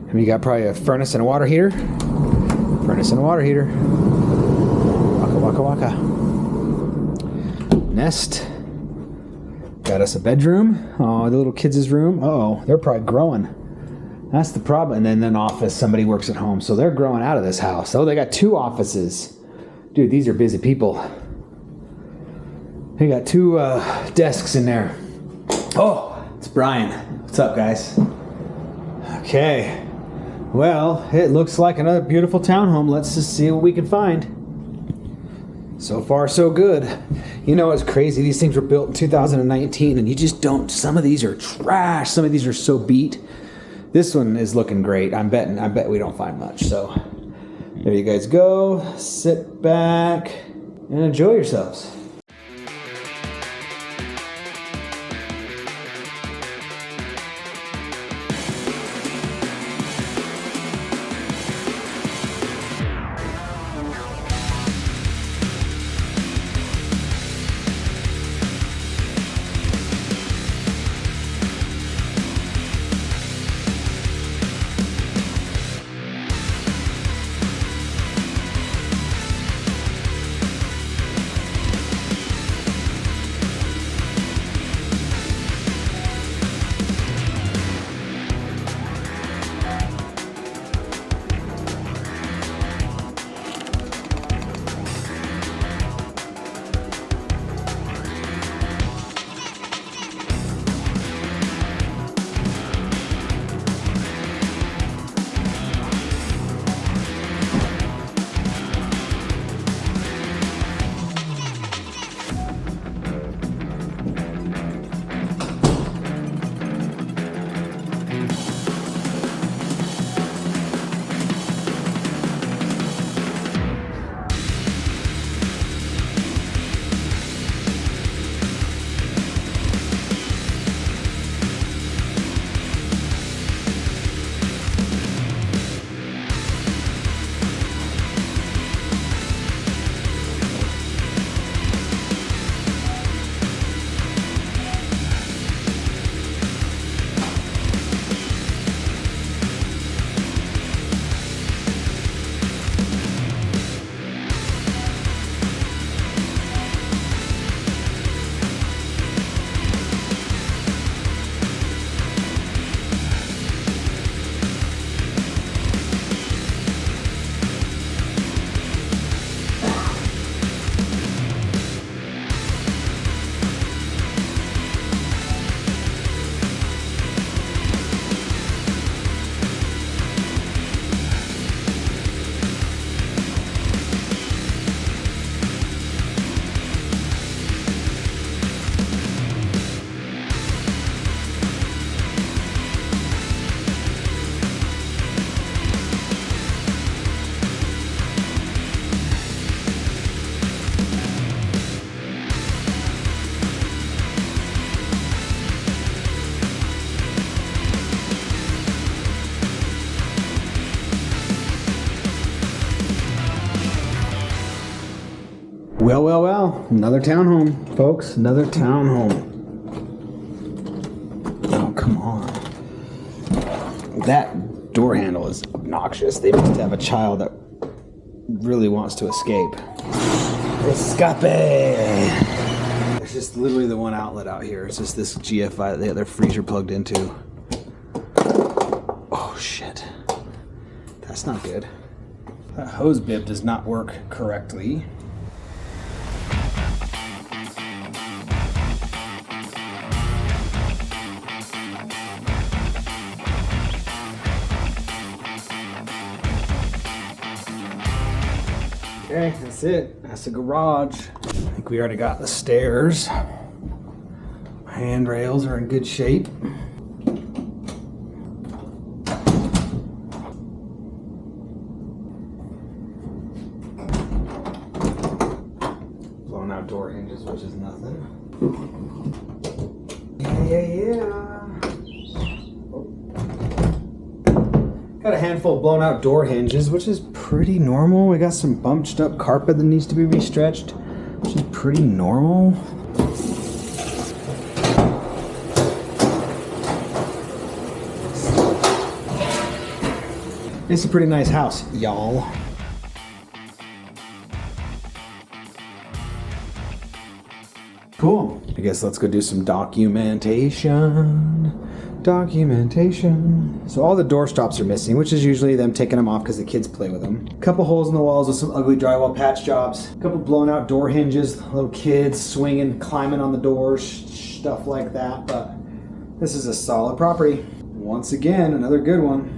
S1: And we got probably a furnace and a water heater. Furnace and a water heater. Waka waka waka. Nest. Got us a bedroom. Oh, the little kids' room. Uh-oh, they're probably growing. That's the problem. And then an office. Somebody works at home, so they're growing out of this house. Oh, they got 2 offices. Dude, these are busy people. They got 2 desks in there. Oh, it's Brian. What's up, guys? Okay. Well, it looks like another beautiful townhome. Let's just see what we can find. So far, so good. You know, it's crazy. These things were built in 2019, and you just don't. Some of these are trash. Some of these are so beat. This one is looking great. I bet we don't find much. So there you guys go. Sit back. and enjoy yourselves. Well, another townhome, folks, another townhome. Oh, come on. That door handle is obnoxious. They must have a child that really wants to escape. Escape! It's just literally the one outlet out here. It's just this GFI that they have their freezer plugged into. Oh, shit. That's not good. That hose bib does not work correctly. Okay, that's it. That's the garage. I think we already got the stairs. Handrails are in good shape. Blown out door hinges, which is nothing. Yeah. Got a handful of blown out door hinges, which is pretty normal. We got some bunched up carpet that needs to be restretched, which is pretty normal. It's a pretty nice house, y'all. Cool. I guess let's go do some documentation. So all the door stops are missing, which is usually them taking them off because the kids play with them. A couple holes in the walls with some ugly drywall patch jobs. A couple blown out door hinges, little kids swinging, climbing on the doors, stuff like that. But this is a solid property. Once again, another good one.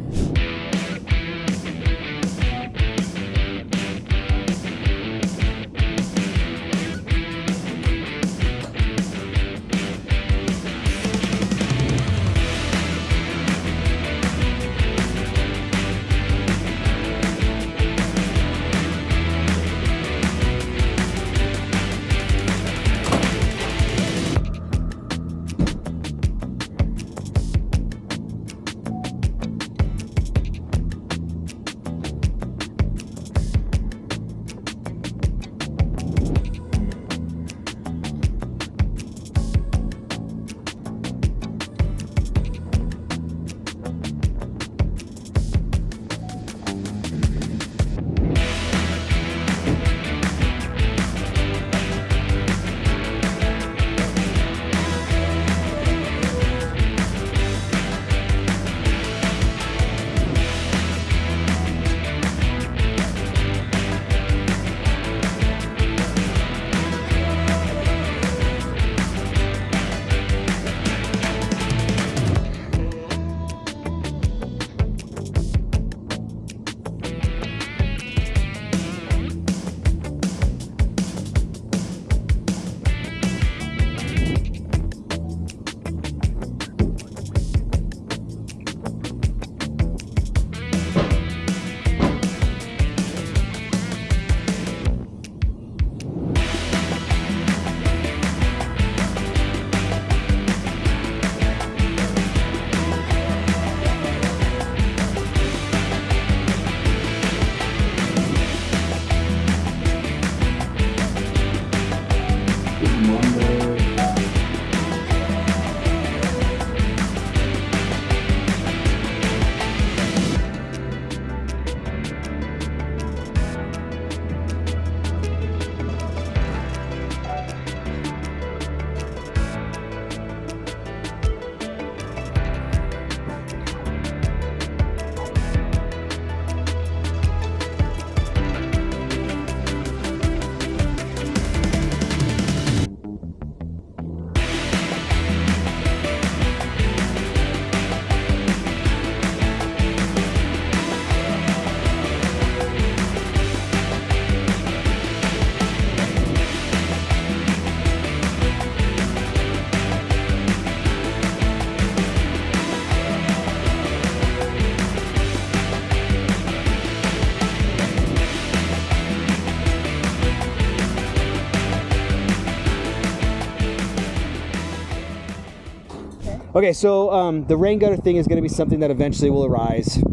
S1: Okay, so the rain gutter thing is going to be something that eventually will arise.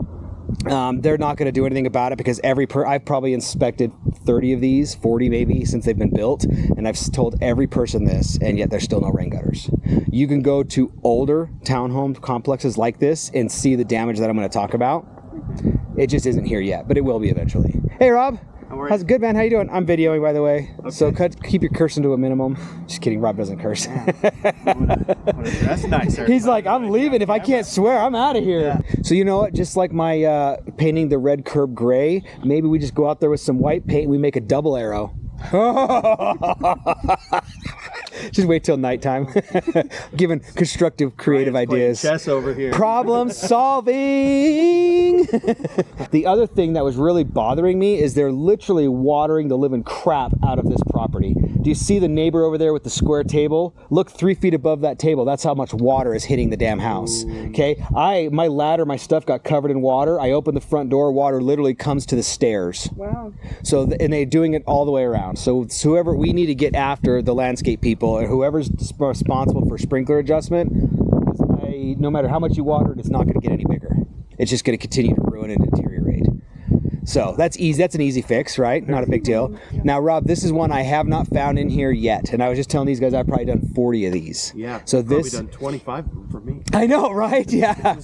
S1: They're not going to do anything about it because I've probably inspected 30 of these, 40 maybe, since they've been built, and I've told every person this, and yet there's still no rain gutters. You can go to older townhome complexes like this and see the damage that I'm going to talk about. It just isn't here yet, but it will be eventually. Hey, Rob. How's it good, man? How you doing? I'm videoing, by the way. Okay. So keep your cursing to a minimum. Just kidding. Rob doesn't curse.
S5: That's nice.
S1: He's like, I'm leaving. If I can't swear, I'm out of here. Yeah. So you know what? Just like my painting the red curb gray, maybe we just go out there with some white paint and we make a double arrow. Just wait till nighttime. Giving constructive, creative ideas.
S5: Chess over here.
S1: Problem solving. The other thing that was really bothering me is they're literally watering the living crap out of this property. Do you see the neighbor over there with the square table? Look 3 feet above that table. That's how much water is hitting the damn house. Okay, my ladder, my stuff got covered in water. I opened the front door, water literally comes to the stairs. Wow. So and they're doing it all the way around. So whoever, we need to get after the landscape people or whoever's responsible for sprinkler adjustment. No matter how much you water it, it's not going to get any bigger. It's just going to continue to ruin and deteriorate. So that's easy. That's an easy fix, right? Not a big deal. Now, Rob, this is one I have not found in here yet, and I was just telling these guys I've probably done 40 of these.
S5: Yeah.
S1: So
S5: this probably done 25 for me.
S1: I know, right? Yeah.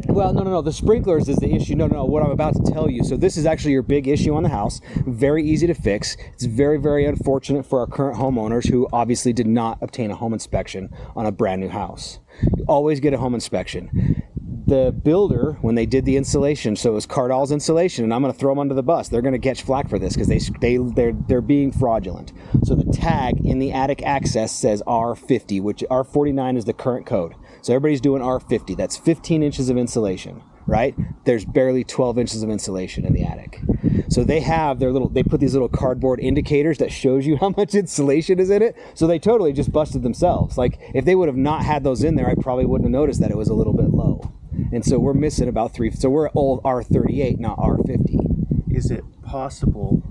S1: Well, no. The sprinklers is the issue. No. What I'm about to tell you. So this is actually your big issue on the house. Very easy to fix. It's very, very unfortunate for our current homeowners who obviously did not obtain a home inspection on a brand new house. You always get a home inspection. The builder, when they did the insulation, so it was Cardall's insulation, and I'm going to throw them under the bus. They're going to catch flack for this because they're being fraudulent. So the tag in the attic access says R50, which R49 is the current code. So everybody's doing R50. That's 15 inches of insulation, right? There's barely 12 inches of insulation in the attic. So they have they put these little cardboard indicators that shows you how much insulation is in it. So they totally just busted themselves. Like if they would have not had those in there, I probably wouldn't have noticed that it was a little bit low. And so we're missing about 3. So we're at old R38, not R50.
S5: Is it possible?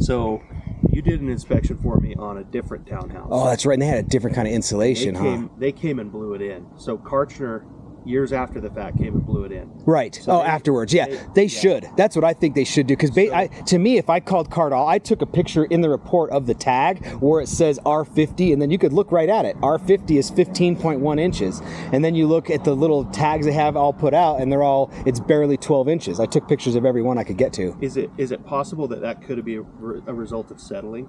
S5: So you did an inspection for me on a different townhouse.
S1: Oh, that's right. And they had a different kind of insulation,
S5: They came and blew it in. So Karchner, years after the fact, came and blew it in.
S1: Right. So afterwards. Yeah, they should. That's what I think they should do. Because to me, if I called Cardall, I took a picture in the report of the tag where it says R50, and then you could look right at it. R50 is 15.1 inches. And then you look at the little tags they have all put out, and it's barely 12 inches. I took pictures of every one I could get to.
S5: Is it possible that could be a result of settling?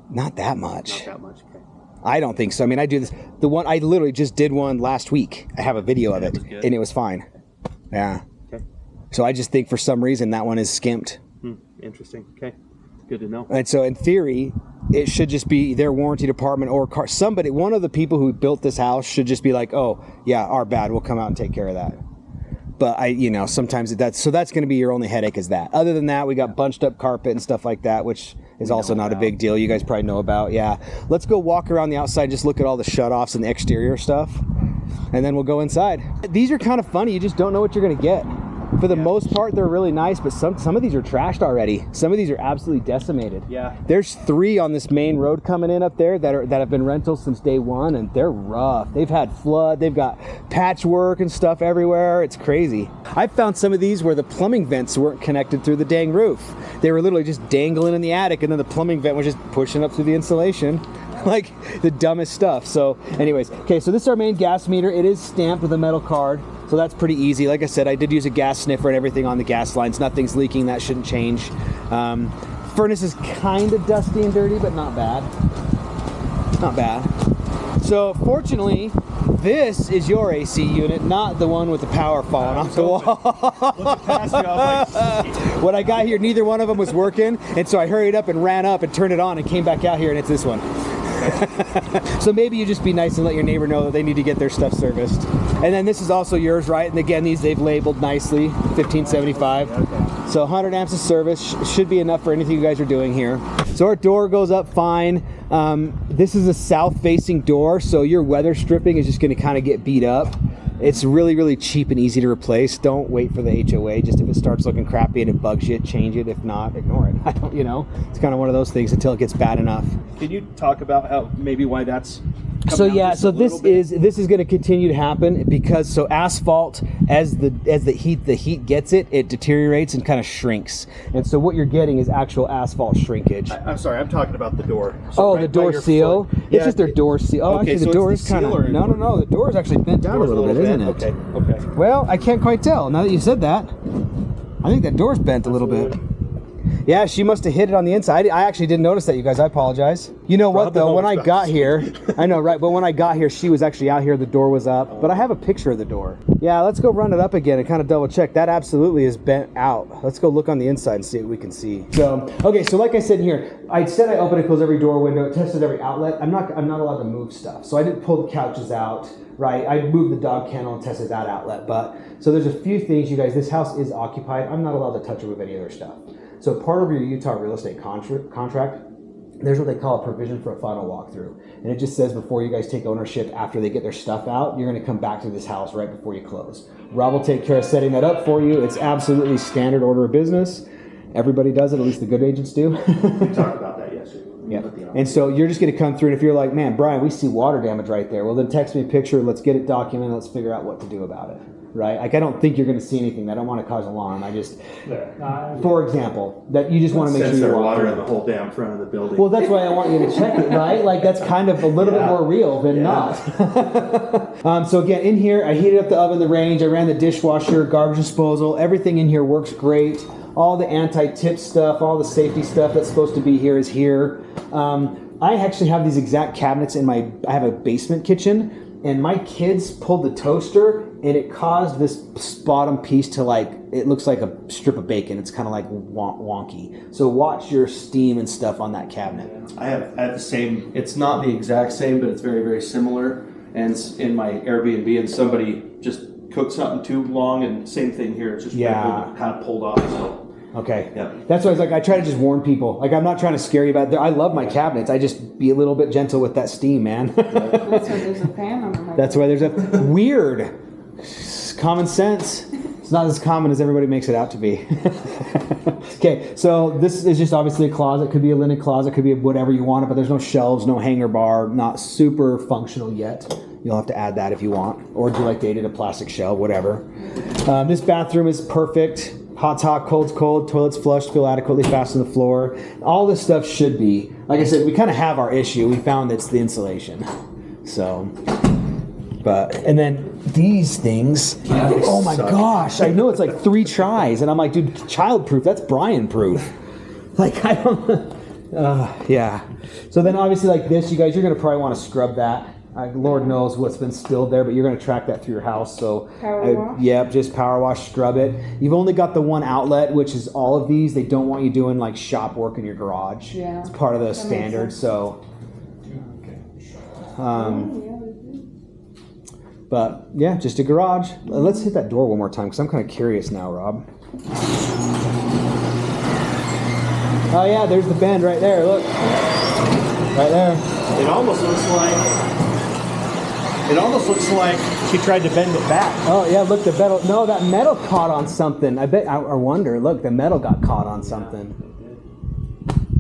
S1: Not that much.
S5: Not that much, okay.
S1: I don't think so. I mean, I do this. The one I literally just did one last week. I have a video of it, and it was fine. Yeah. Okay. So I just think for some reason that one is skimped.
S5: Interesting. Okay. Good to know.
S1: And so in theory, it should just be their warranty department or somebody. One of the people who built this house should just be like, "Oh, yeah, our bad. We'll come out and take care of that." But sometimes that's going to be your only headache is that. Other than that, we got bunched up carpet and stuff like that, which is also not a big deal. You guys probably know about. Yeah. Let's go walk around the outside, just look at all the shutoffs and the exterior stuff, and then we'll go inside. These are kind of funny. You just don't know what you're going to get. For the most part, they're really nice, but some of these are trashed already. Some of these are absolutely decimated.
S5: Yeah.
S1: There's 3 on this main road coming in up there that have been rentals since day one, and they're rough. They've had flood. They've got patchwork and stuff everywhere. It's crazy. I found some of these where the plumbing vents weren't connected through the dang roof. They were literally just dangling in the attic, and then the plumbing vent was just pushing up through the insulation. Like the dumbest stuff. So anyways, okay, so this is our main gas meter. It is stamped with a metal card, so that's pretty easy. Like I said, I did use a gas sniffer and everything on the gas lines. Nothing's leaking. That shouldn't change. Furnace is kind of dusty and dirty, but not bad. Not bad. So fortunately, this is your AC unit, not the one with the power falling off the wall. When I got here, neither one of them was working, and so I hurried up and ran up and turned it on and came back out here, and it's this one. So maybe you just be nice and let your neighbor know that they need to get their stuff serviced. And then this is also yours, right? And again, these they've labeled nicely, 1575. So 100 amps of service should be enough for anything you guys are doing here. So our door goes up fine. This is a south-facing door, so your weather stripping is just going to kind of get beat up. It's really, really cheap and easy to replace. Don't wait for the HOA. Just if it starts looking crappy and it bugs you, change it. If not, ignore it. I don't, it's kind of one of those things until it gets bad enough.
S5: Can you talk about why that's
S1: So
S5: down
S1: yeah,
S5: just
S1: so
S5: a
S1: this
S5: little bit?
S1: is going to continue to happen because asphalt as the heat gets it deteriorates and kind of shrinks, and so what you're getting is actual asphalt shrinkage.
S5: I'm sorry, I'm talking about the door.
S1: Oh,
S5: right
S1: the
S5: by
S1: door
S5: your
S1: seal.
S5: foot.
S1: It's just their door seal. Oh,
S5: Okay,
S1: actually,
S5: so
S1: the
S5: it's
S1: door
S5: the
S1: is kind
S5: seal or-
S1: of no. The door is actually bent down a
S5: Door's
S1: little bit, isn't it?
S5: bent. Okay.
S1: Well, I can't quite tell. Now that you said that, I think that door's bent a little bit. Yeah, she must have hit it on the inside. I actually didn't notice that, you guys. I apologize. You know what, though? When I got here, I know, right? But when I got here, she was actually out here. The door was up. But I have a picture of the door. Yeah, let's go run it up again and kind of double check. That absolutely is bent out. Let's go look on the inside and see what we can see. So, okay, so like I said here, I said I open and close every door, window, tested every outlet. I'm not allowed to move stuff. So I didn't pull the couches out, right? I moved the dog kennel and tested that outlet. But so there's a few things, you guys. This house is occupied. I'm not allowed to touch it with any other stuff. So part of your Utah real estate contract, there's what they call a provision for a final walkthrough. And it just says before you guys take ownership, after they get their stuff out, you're going to come back to this house right before you close. Rob will take care of setting that up for you. It's absolutely standard order of business. Everybody does it, at least the good agents do.
S5: We talked about that yesterday.
S1: Yeah. And so you're just going to come through, and if you're like, man, Brian, we see water damage right there, well, then text me a picture. Let's get it documented. Let's figure out what to do about it. Right? Like, I don't think you're going to see anything. I don't want to cause alarm. I just, for example, that you just want to make sure
S5: Since
S1: you're
S5: there's water
S1: walking.
S5: in the whole damn front of the building.
S1: Well, that's why I want you to check it, right? Like, that's kind of a little bit more real than not. So again, in here, I heated up the oven, the range. I ran the dishwasher, garbage disposal. Everything in here works great. All the anti-tip stuff, all the safety stuff that's supposed to be here is here. I actually have these exact cabinets in I have a basement kitchen. And my kids pulled the toaster, and it caused this bottom piece to it looks like a strip of bacon. It's kind of like wonky. So watch your steam and stuff on that cabinet.
S5: I have the same. It's not the exact same, but it's very, very similar. And it's in my Airbnb, and somebody just cooked something too long, and same thing here. It's just kind of pulled off. So.
S1: Okay.
S5: Yeah.
S1: That's why I was like, I try to just warn people. Like, I'm not trying to scare you about it. I love my cabinets. I just be a little bit gentle with that steam, man.
S2: That's why there's a fan on the
S1: That's why there's a weird common sense. It's not as common as everybody makes it out to be. Okay, so this is just obviously a closet. Could be a linen closet, could be whatever you want it, but there's no shelves, no hanger bar, not super functional yet. You'll have to add that if you want, or do like they did, a plastic shelf, whatever. This bathroom is perfect. Hot's hot, cold's cold, toilet's flushed, feel adequately fast on the floor. All this stuff should be, like I said, we kind of have our issue. We found it's the insulation. So, and then these things, oh my gosh, I know it's like 3 tries. And I'm like, dude, child-proof, that's Brian-proof. Like, I don't, yeah. So then obviously like this, you guys, you're going to probably want to scrub that. Lord knows what's been spilled there, but you're going to track that through your house. So,
S2: Power wash?
S1: Yep, just power wash, scrub it. You've only got the one outlet, which is all of these. They don't want you doing like shop work in your garage.
S2: Yeah.
S1: It's part of the
S2: That makes
S1: standard.
S2: sense.
S1: So, but yeah, just a garage. Let's hit that door one more time because I'm kind of curious now, Rob. Oh yeah, there's the bend right there. Look, right there.
S5: It almost looks like she tried to bend it back.
S1: Oh yeah, look, the metal. No, that metal caught on something. I wonder. Look, the metal got caught on something.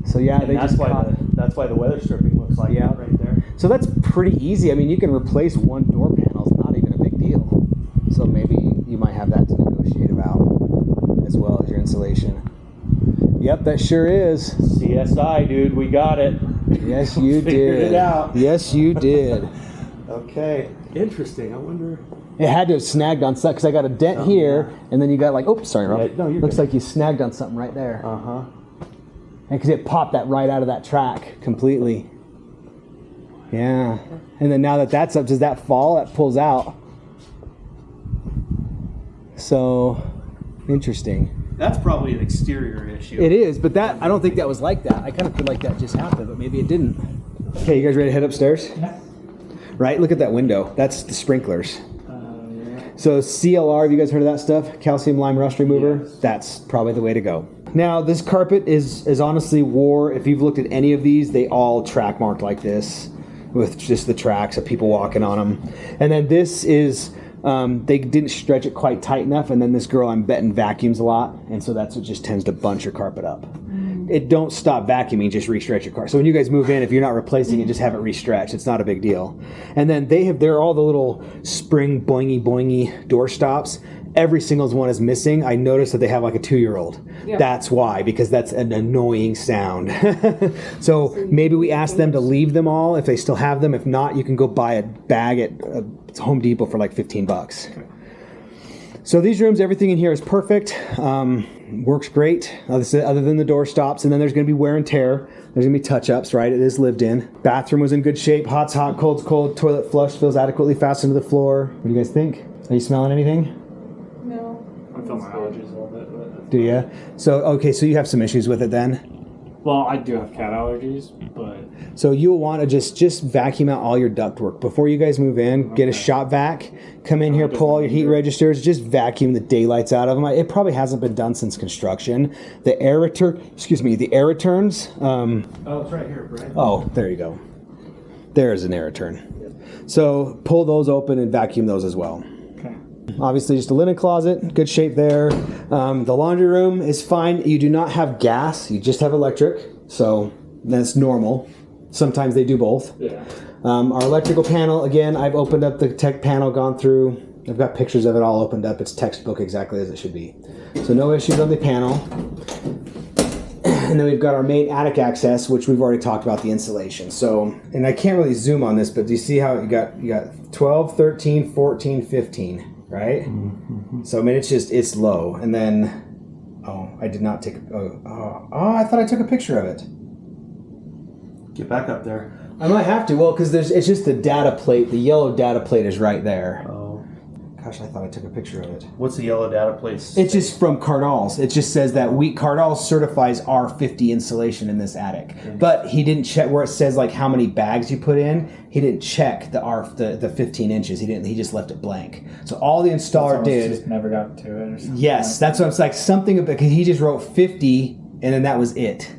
S1: So yeah,
S5: And that's why the weather stripping looks like that right there.
S1: So that's pretty easy. I mean, you can replace one door panel. It's not even a big deal. So maybe you might have that to negotiate about as well as your insulation. Yep, that sure is.
S5: CSI, dude, we got it.
S1: Yes, you
S5: Figured
S1: did.
S5: it out.
S1: Yes, you did.
S5: Okay, interesting. I wonder.
S1: It had to have snagged on something because I got a dent here, and then you got like, oh, sorry, Rob.
S5: Yeah, no, you're
S1: Looks
S5: good.
S1: like you snagged on something right there.
S5: Uh-huh.
S1: And because it popped that right out of that track completely. Yeah. And then now that that's up, does that fall? That pulls out. So, interesting.
S5: That's probably an exterior issue.
S1: It is, but that I don't think that was like that. I kind of feel like that just happened, but maybe it didn't. Okay, you guys ready to head upstairs? Yeah. Right, look at that window. That's the sprinklers. So CLR, have you guys heard of that stuff? Calcium lime rust remover?
S5: Yes.
S1: That's probably the way to go. Now, this carpet is honestly wore. If you've looked at any of these, they all track marked like this with just the tracks of people walking on them. And then this is, they didn't stretch it quite tight enough. And then this girl, I'm betting, vacuums a lot. And so that's what just tends to bunch your carpet up. don't stop vacuuming, just re-stretch your car. So when you guys move in, if you're not replacing it, just have it re-stretched. It's not a big deal. And then they're all the little spring boingy door stops. Every single one is missing. I noticed that they have like a 2-year-old.
S2: Yeah.
S1: That's why, because that's an annoying sound. So maybe we ask them to leave them all if they still have them. If not, you can go buy a bag at Home Depot for like $15. Okay. So these rooms, everything in here is perfect. Works great, other than the door stops. And then there's going to be wear and tear. There's going to be touch-ups, right? It is lived in. Bathroom was in good shape. Hot's hot, cold's cold. Toilet flush feels adequately fastened to the floor. What do you guys think? Are you smelling anything?
S2: No.
S6: I feel my allergies a little bit. But
S1: Do you? So, okay, so you have some issues with it then?
S6: well, I do have cat allergies, but
S1: So you'll want to just vacuum out all your ductwork. Before you guys move in, get a shop vac, come in here, pull all your heat registers, just vacuum the daylights out of them. It probably hasn't been done since construction. The air returns.
S5: Oh, it's right here, Brian.
S1: Oh, there you go. There's an air return. So pull those open and vacuum those as well.
S6: okay.
S1: Obviously, just a linen closet, good shape there. The laundry room is fine. You do not have gas, you just have electric, so that's normal. Sometimes they do both.
S6: Yeah.
S1: Our electrical panel, again, I've opened up the tech panel, gone through. I've got pictures of it all opened up. It's textbook exactly as it should be. So no issues on the panel. And then we've got our main attic access, which we've already talked about the insulation. So, and I can't really zoom on this, but do you see how you got 12, 13, 14, 15, right? Mm-hmm. So I mean, it's low. And then, I did not take. I thought I took a picture of it.
S5: Get back up there.
S1: I might have to. Well, because it's just the data plate. The yellow data plate is right there.
S5: Oh.
S1: Gosh, I thought I took a picture of it.
S5: What's the yellow data plate?
S1: It's just from Cardall's. It just says that Cardall's certifies R50 insulation in this attic. Okay. But he didn't check where it says like how many bags you put in. He didn't check the 15 inches. He just left it blank. So all the installer did.
S6: Just never got to it. Or something
S1: yes, that's what I'm like. Something about, he just wrote 50 and then that was it.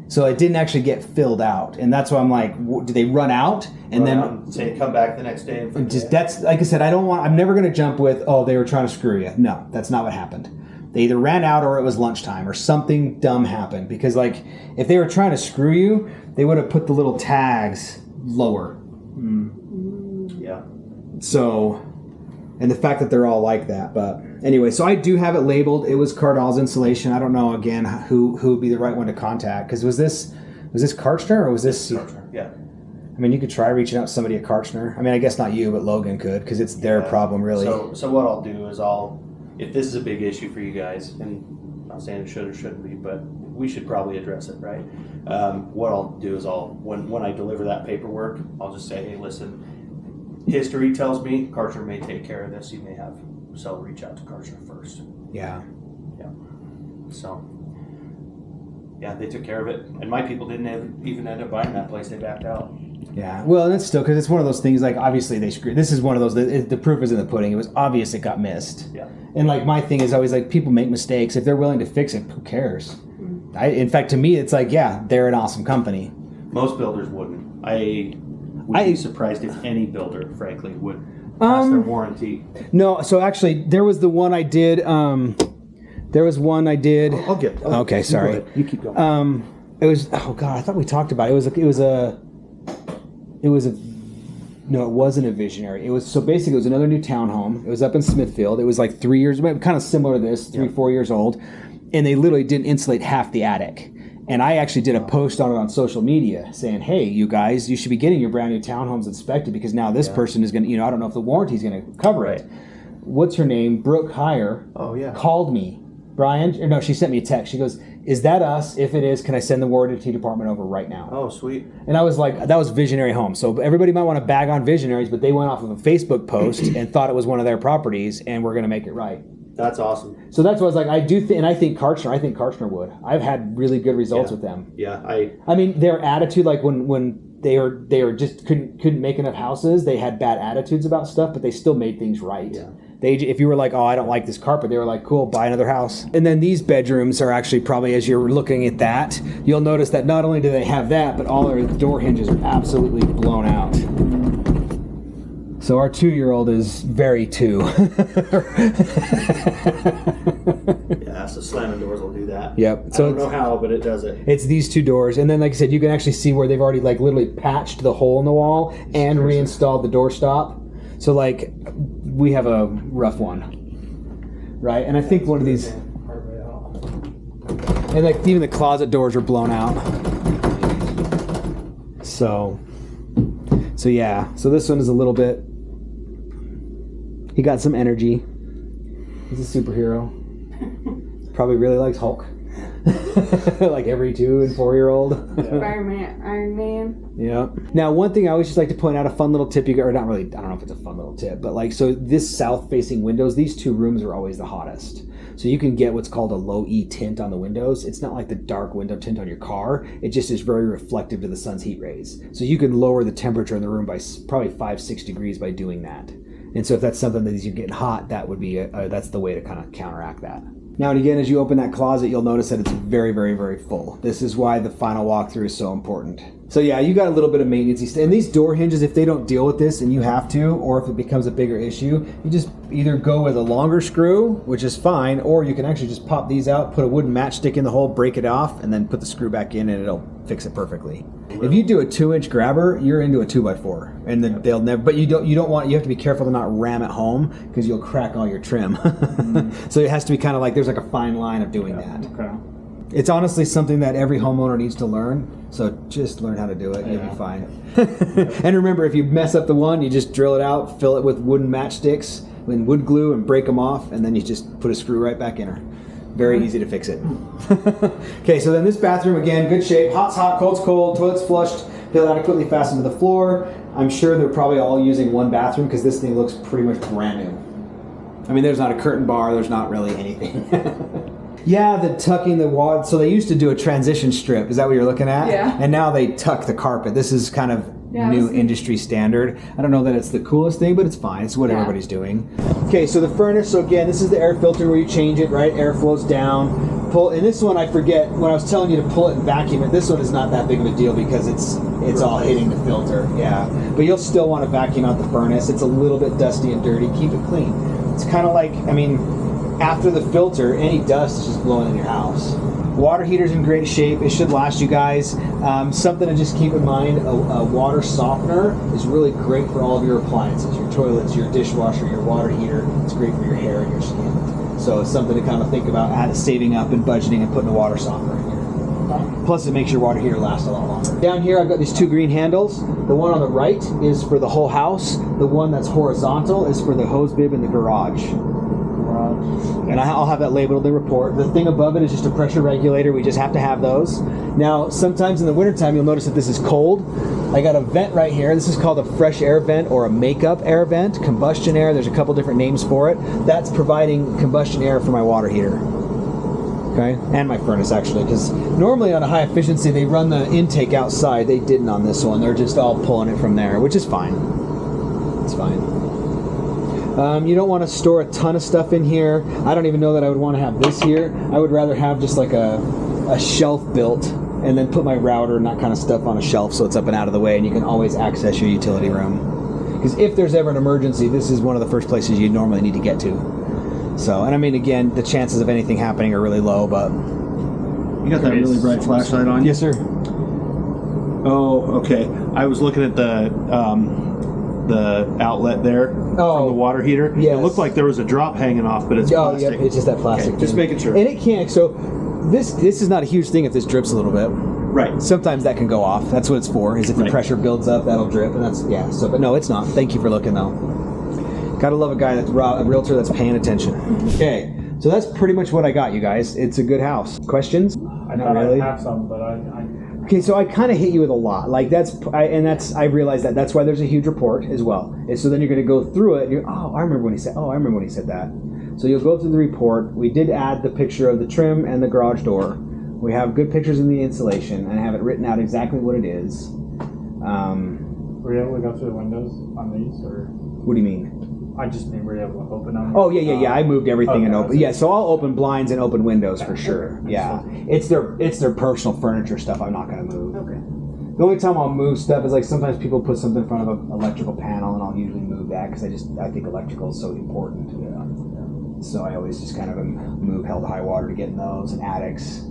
S1: So it didn't actually get filled out, and that's why I'm like, do they run out and then
S5: say come back the next day? And
S1: just that's like I said, I'm never going to jump with they were trying to screw you. No, that's not what happened. They either ran out or it was lunchtime or something dumb happened. Because like if they were trying to screw you, they would have put the little tags lower.
S5: Yeah.
S1: So, and the fact that they're all like that, but. Anyway, so I do have it labeled. It was Cardall's insulation. I don't know again who would be the right one to contact because was this Karchner or was this?
S5: Karchner, yeah.
S1: I mean, you could try reaching out to somebody at Karchner. I mean, I guess not you, but Logan could because it's their problem really.
S5: So what I'll do is if this is a big issue for you guys, and I'm not saying it should or shouldn't be, but we should probably address it, right? What I'll do is when I deliver that paperwork, I'll just say, hey, listen, history tells me Karchner may take care of this. You may have. So reach out to Karchner first.
S1: Yeah.
S5: So, yeah, they took care of it. And my people didn't even end up buying that place. They backed out.
S1: Yeah. Well, and it's still, because it's one of those things, like, obviously they screwed. This is one of those, the proof is in the pudding. It was obvious it got missed.
S5: Yeah.
S1: And, like, my thing is always, like, people make mistakes. If they're willing to fix it, who cares? In fact, to me, it's like, yeah, they're an awesome company.
S5: Most builders wouldn't. I would be surprised if any builder, frankly, would pass their warranty.
S1: No, so actually, there was the one I did. I'll
S5: get.
S1: Okay, sorry.
S5: You keep going.
S1: It was. Oh God, I thought we talked about it. No, it wasn't a visionary. It was so basically it was another new townhome. It was up in Smithfield. It was like 3 years, kind of similar to this, 4 years old, and they literally didn't insulate half the attic. And I actually did a post on it on social media saying, hey, you guys, you should be getting your brand new townhomes inspected because now this person is going to, I don't know if the warranty is going to cover it. What's her name? Brooke Heyer called me. Brian, or no, she sent me a text. She goes, is that us? If it is, can I send the warranty department over right now?
S5: Oh, sweet.
S1: And I was like, that was Visionary Home. So everybody might want to bag on Visionaries, but they went off of a Facebook post and thought it was one of their properties and we're going to make it right.
S5: That's awesome.
S1: So that's what I was like, I think Karchner would. I've had really good results with them.
S5: Yeah,
S1: I mean, their attitude, like when they were just couldn't make enough houses, they had bad attitudes about stuff, but they still made things right. Yeah. If you were like, oh, I don't like this carpet, they were like, cool, buy another house. And then these bedrooms are actually probably, as you're looking at that, you'll notice that not only do they have that, but all their door hinges are absolutely blown out. So our 2-year-old is very 2.
S5: Yeah, so slamming doors will do that.
S1: Yep.
S5: So
S1: So
S5: I don't know how, but it does it.
S1: it's these 2 doors, and then like I said, you can actually see where they've already like literally patched the hole in the wall and reinstalled the doorstop. So like we have a rough one, right? And I think one of these, and like even the closet doors are blown out. So yeah. So this one is a little bit. He got some energy. He's a superhero. Probably really likes Hulk. Like every 2 and 4-year-old.
S2: Spider-Man, Iron Man.
S1: Yeah. Now, one thing I always just like to point out, a fun little tip you got, or not really, I don't know if it's a fun little tip, but like, so this south-facing windows, these 2 rooms are always the hottest. So you can get what's called a low E tint on the windows. It's not like the dark window tint on your car. It just is very reflective to the sun's heat rays. So you can lower the temperature in the room by probably 5-6 degrees by doing that. And so if that's something that you're getting hot, that would be that's the way to kind of counteract that. Now and again, as you open that closet, you'll notice that it's very, very, very full. This is why the final walkthrough is so important. So yeah, you got a little bit of maintenance. And these door hinges, if they don't deal with this and you have to, or if it becomes a bigger issue, you just either go with a longer screw, which is fine, or you can actually just pop these out, put a wooden matchstick in the hole, break it off, and then put the screw back in and it'll fix it perfectly. If you do a 2-inch grabber, you're into a 2x4, and then they'll never. But you have to be careful to not ram it home because you'll crack all your trim. So it has to be kind of like there's like a fine line of doing that.
S6: Okay.
S1: It's honestly something that every homeowner needs to learn. So just learn how to do it. You'll be fine. And remember, if you mess up the one, you just drill it out, fill it with wooden matchsticks and wood glue, and break them off, and then you just put a screw right back in her. Very easy to fix it. Okay, so then this bathroom, again, good shape. Hot's hot, cold's cold, toilet's flushed, he'll adequately fasten to the floor. I'm sure they're probably all using one bathroom because this thing looks pretty much brand new. I mean, there's not a curtain bar, there's not really anything. Yeah, the tucking the wall. So they used to do a transition strip. Is that what you're looking at?
S2: Yeah.
S1: And now they tuck the carpet. This is kind of new industry standard. I don't know that it's the coolest thing, but it's fine. It's what everybody's doing. Okay, so the furnace. So again, this is the air filter where you change it, right? Air flows down. Pull. And this one, I forget when I was telling you to pull it and vacuum it. This one is not that big of a deal because it's all hitting the filter. Yeah, but you'll still want to vacuum out the furnace. It's a little bit dusty and dirty. Keep it clean. It's kind of like, I mean, after the filter, any dust is just blowing in your house. Water heater's in great shape. It should last you guys. Something to just keep in mind, a water softener is really great for all of your appliances, your toilets, your dishwasher, your water heater. It's great for your hair and your skin. So it's something to kind of think about saving up and budgeting and putting a water softener in here. Plus it makes your water heater last a lot longer. Down here I've got these 2 green handles. The one on the right is for the whole house. The one that's horizontal is for the hose bib in the garage. And I'll have that labeled in the report. The thing above it is just a pressure regulator. We just have to have those. Now, sometimes in the wintertime, you'll notice that this is cold. I got a vent right here. This is called a fresh air vent or a makeup air vent, combustion air. There's a couple different names for it. That's providing combustion air for my water heater. Okay, and my furnace actually, because normally on a high efficiency, they run the intake outside. They didn't on this one. They're just all pulling it from there, which is fine. It's fine. You don't want to store a ton of stuff in here. I don't even know that I would want to have this here. I would rather have just like a shelf built and then put my router and that kind of stuff on a shelf so it's up and out of the way and you can always access your utility room. Because if there's ever an emergency, this is one of the first places you normally need to get to. So, and I mean, again, the chances of anything happening are really low, but...
S5: You got that really bright flashlight on?
S1: Yes, sir.
S5: Oh, okay. I was looking at the outlet there from the water heater.
S1: Yes.
S5: It looked like there was a drop hanging off, but it's plastic.
S1: Yep, it's just that plastic.
S5: Okay, just making sure.
S1: And it can't. So this is not a huge thing if this drips a little bit.
S5: Right.
S1: Sometimes that can go off. That's what it's for. Is if the pressure builds up, that'll drip, and that's So, but no, it's not. Thank you for looking though. Gotta love a guy a realtor that's paying attention. Okay, so that's pretty much what I got, you guys. It's a good house. Questions?
S6: I thought I'd have some, but I
S1: Okay, so I kind of hit you with a lot. Like I realized that's why there's a huge report as well. And so then you're going to go through it. And I remember when he said that. So you'll go through the report. We did add the picture of the trim and the garage door. We have good pictures in the insulation, and I have it written out exactly what it is.
S6: Were you able to go through the windows on these, or?
S1: What do you mean?
S6: I just mean were you able to open them?
S1: Oh yeah. I moved everything and open.
S6: Okay.
S1: Yeah, so I'll open blinds and open windows for sure. Yeah, it's their personal furniture stuff. I'm not going to move.
S2: Okay.
S1: The only time I'll move stuff is like sometimes people put something in front of an electrical panel, and I'll usually move
S7: that because I think electrical is so important. So I always just kind of move hell to high water to get in those and attics,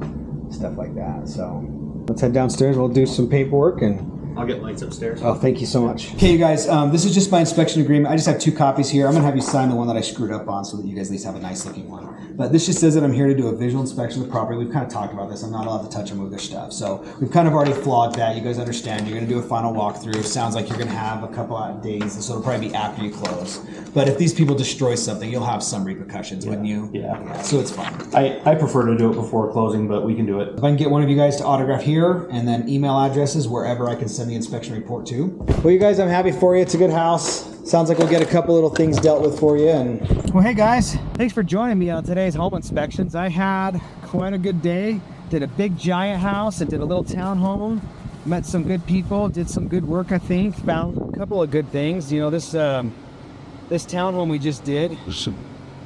S7: stuff like that. So let's head downstairs. We'll do some paperwork and.
S5: I'll get lights upstairs.
S7: Oh, thank you so much. Okay, you guys, this is just my inspection agreement. I just have 2 copies here. I'm gonna have you sign the one that I screwed up on so that you guys at least have a nice looking one. But this just says that I'm here to do a visual inspection of the property. We've kind of talked about this. I'm not allowed to touch or move their stuff. So we've kind of already flogged that. You guys understand. You're gonna do a final walkthrough. Sounds like you're gonna have a couple of days, so it'll probably be after you close. But if these people destroy something, you'll have some repercussions, wouldn't you?
S5: Yeah.
S7: So it's fine.
S5: I prefer to do it before closing, but we can do it.
S7: If I can get one of you guys to autograph here and then email addresses wherever I can send the inspection report to. Well, you guys, I'm happy for you. It's a good house. Sounds like we'll get a couple little things dealt with for you. And well, hey guys, thanks for joining me on today's home inspections. I had quite a good day. Did a big giant house and did a little townhome. Met some good people. Did some good work. I think found a couple of good things. You know, this townhome we just did.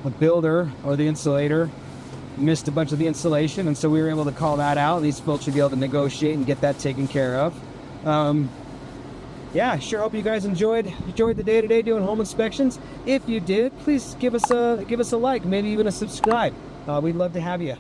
S7: The builder or the insulator missed a bunch of the insulation, and so we were able to call that out. These folks should be able to negotiate and get that taken care of. Yeah, sure hope you guys enjoyed the day today doing home inspections. If you did, please give us a like, maybe even a subscribe. We'd love to have you.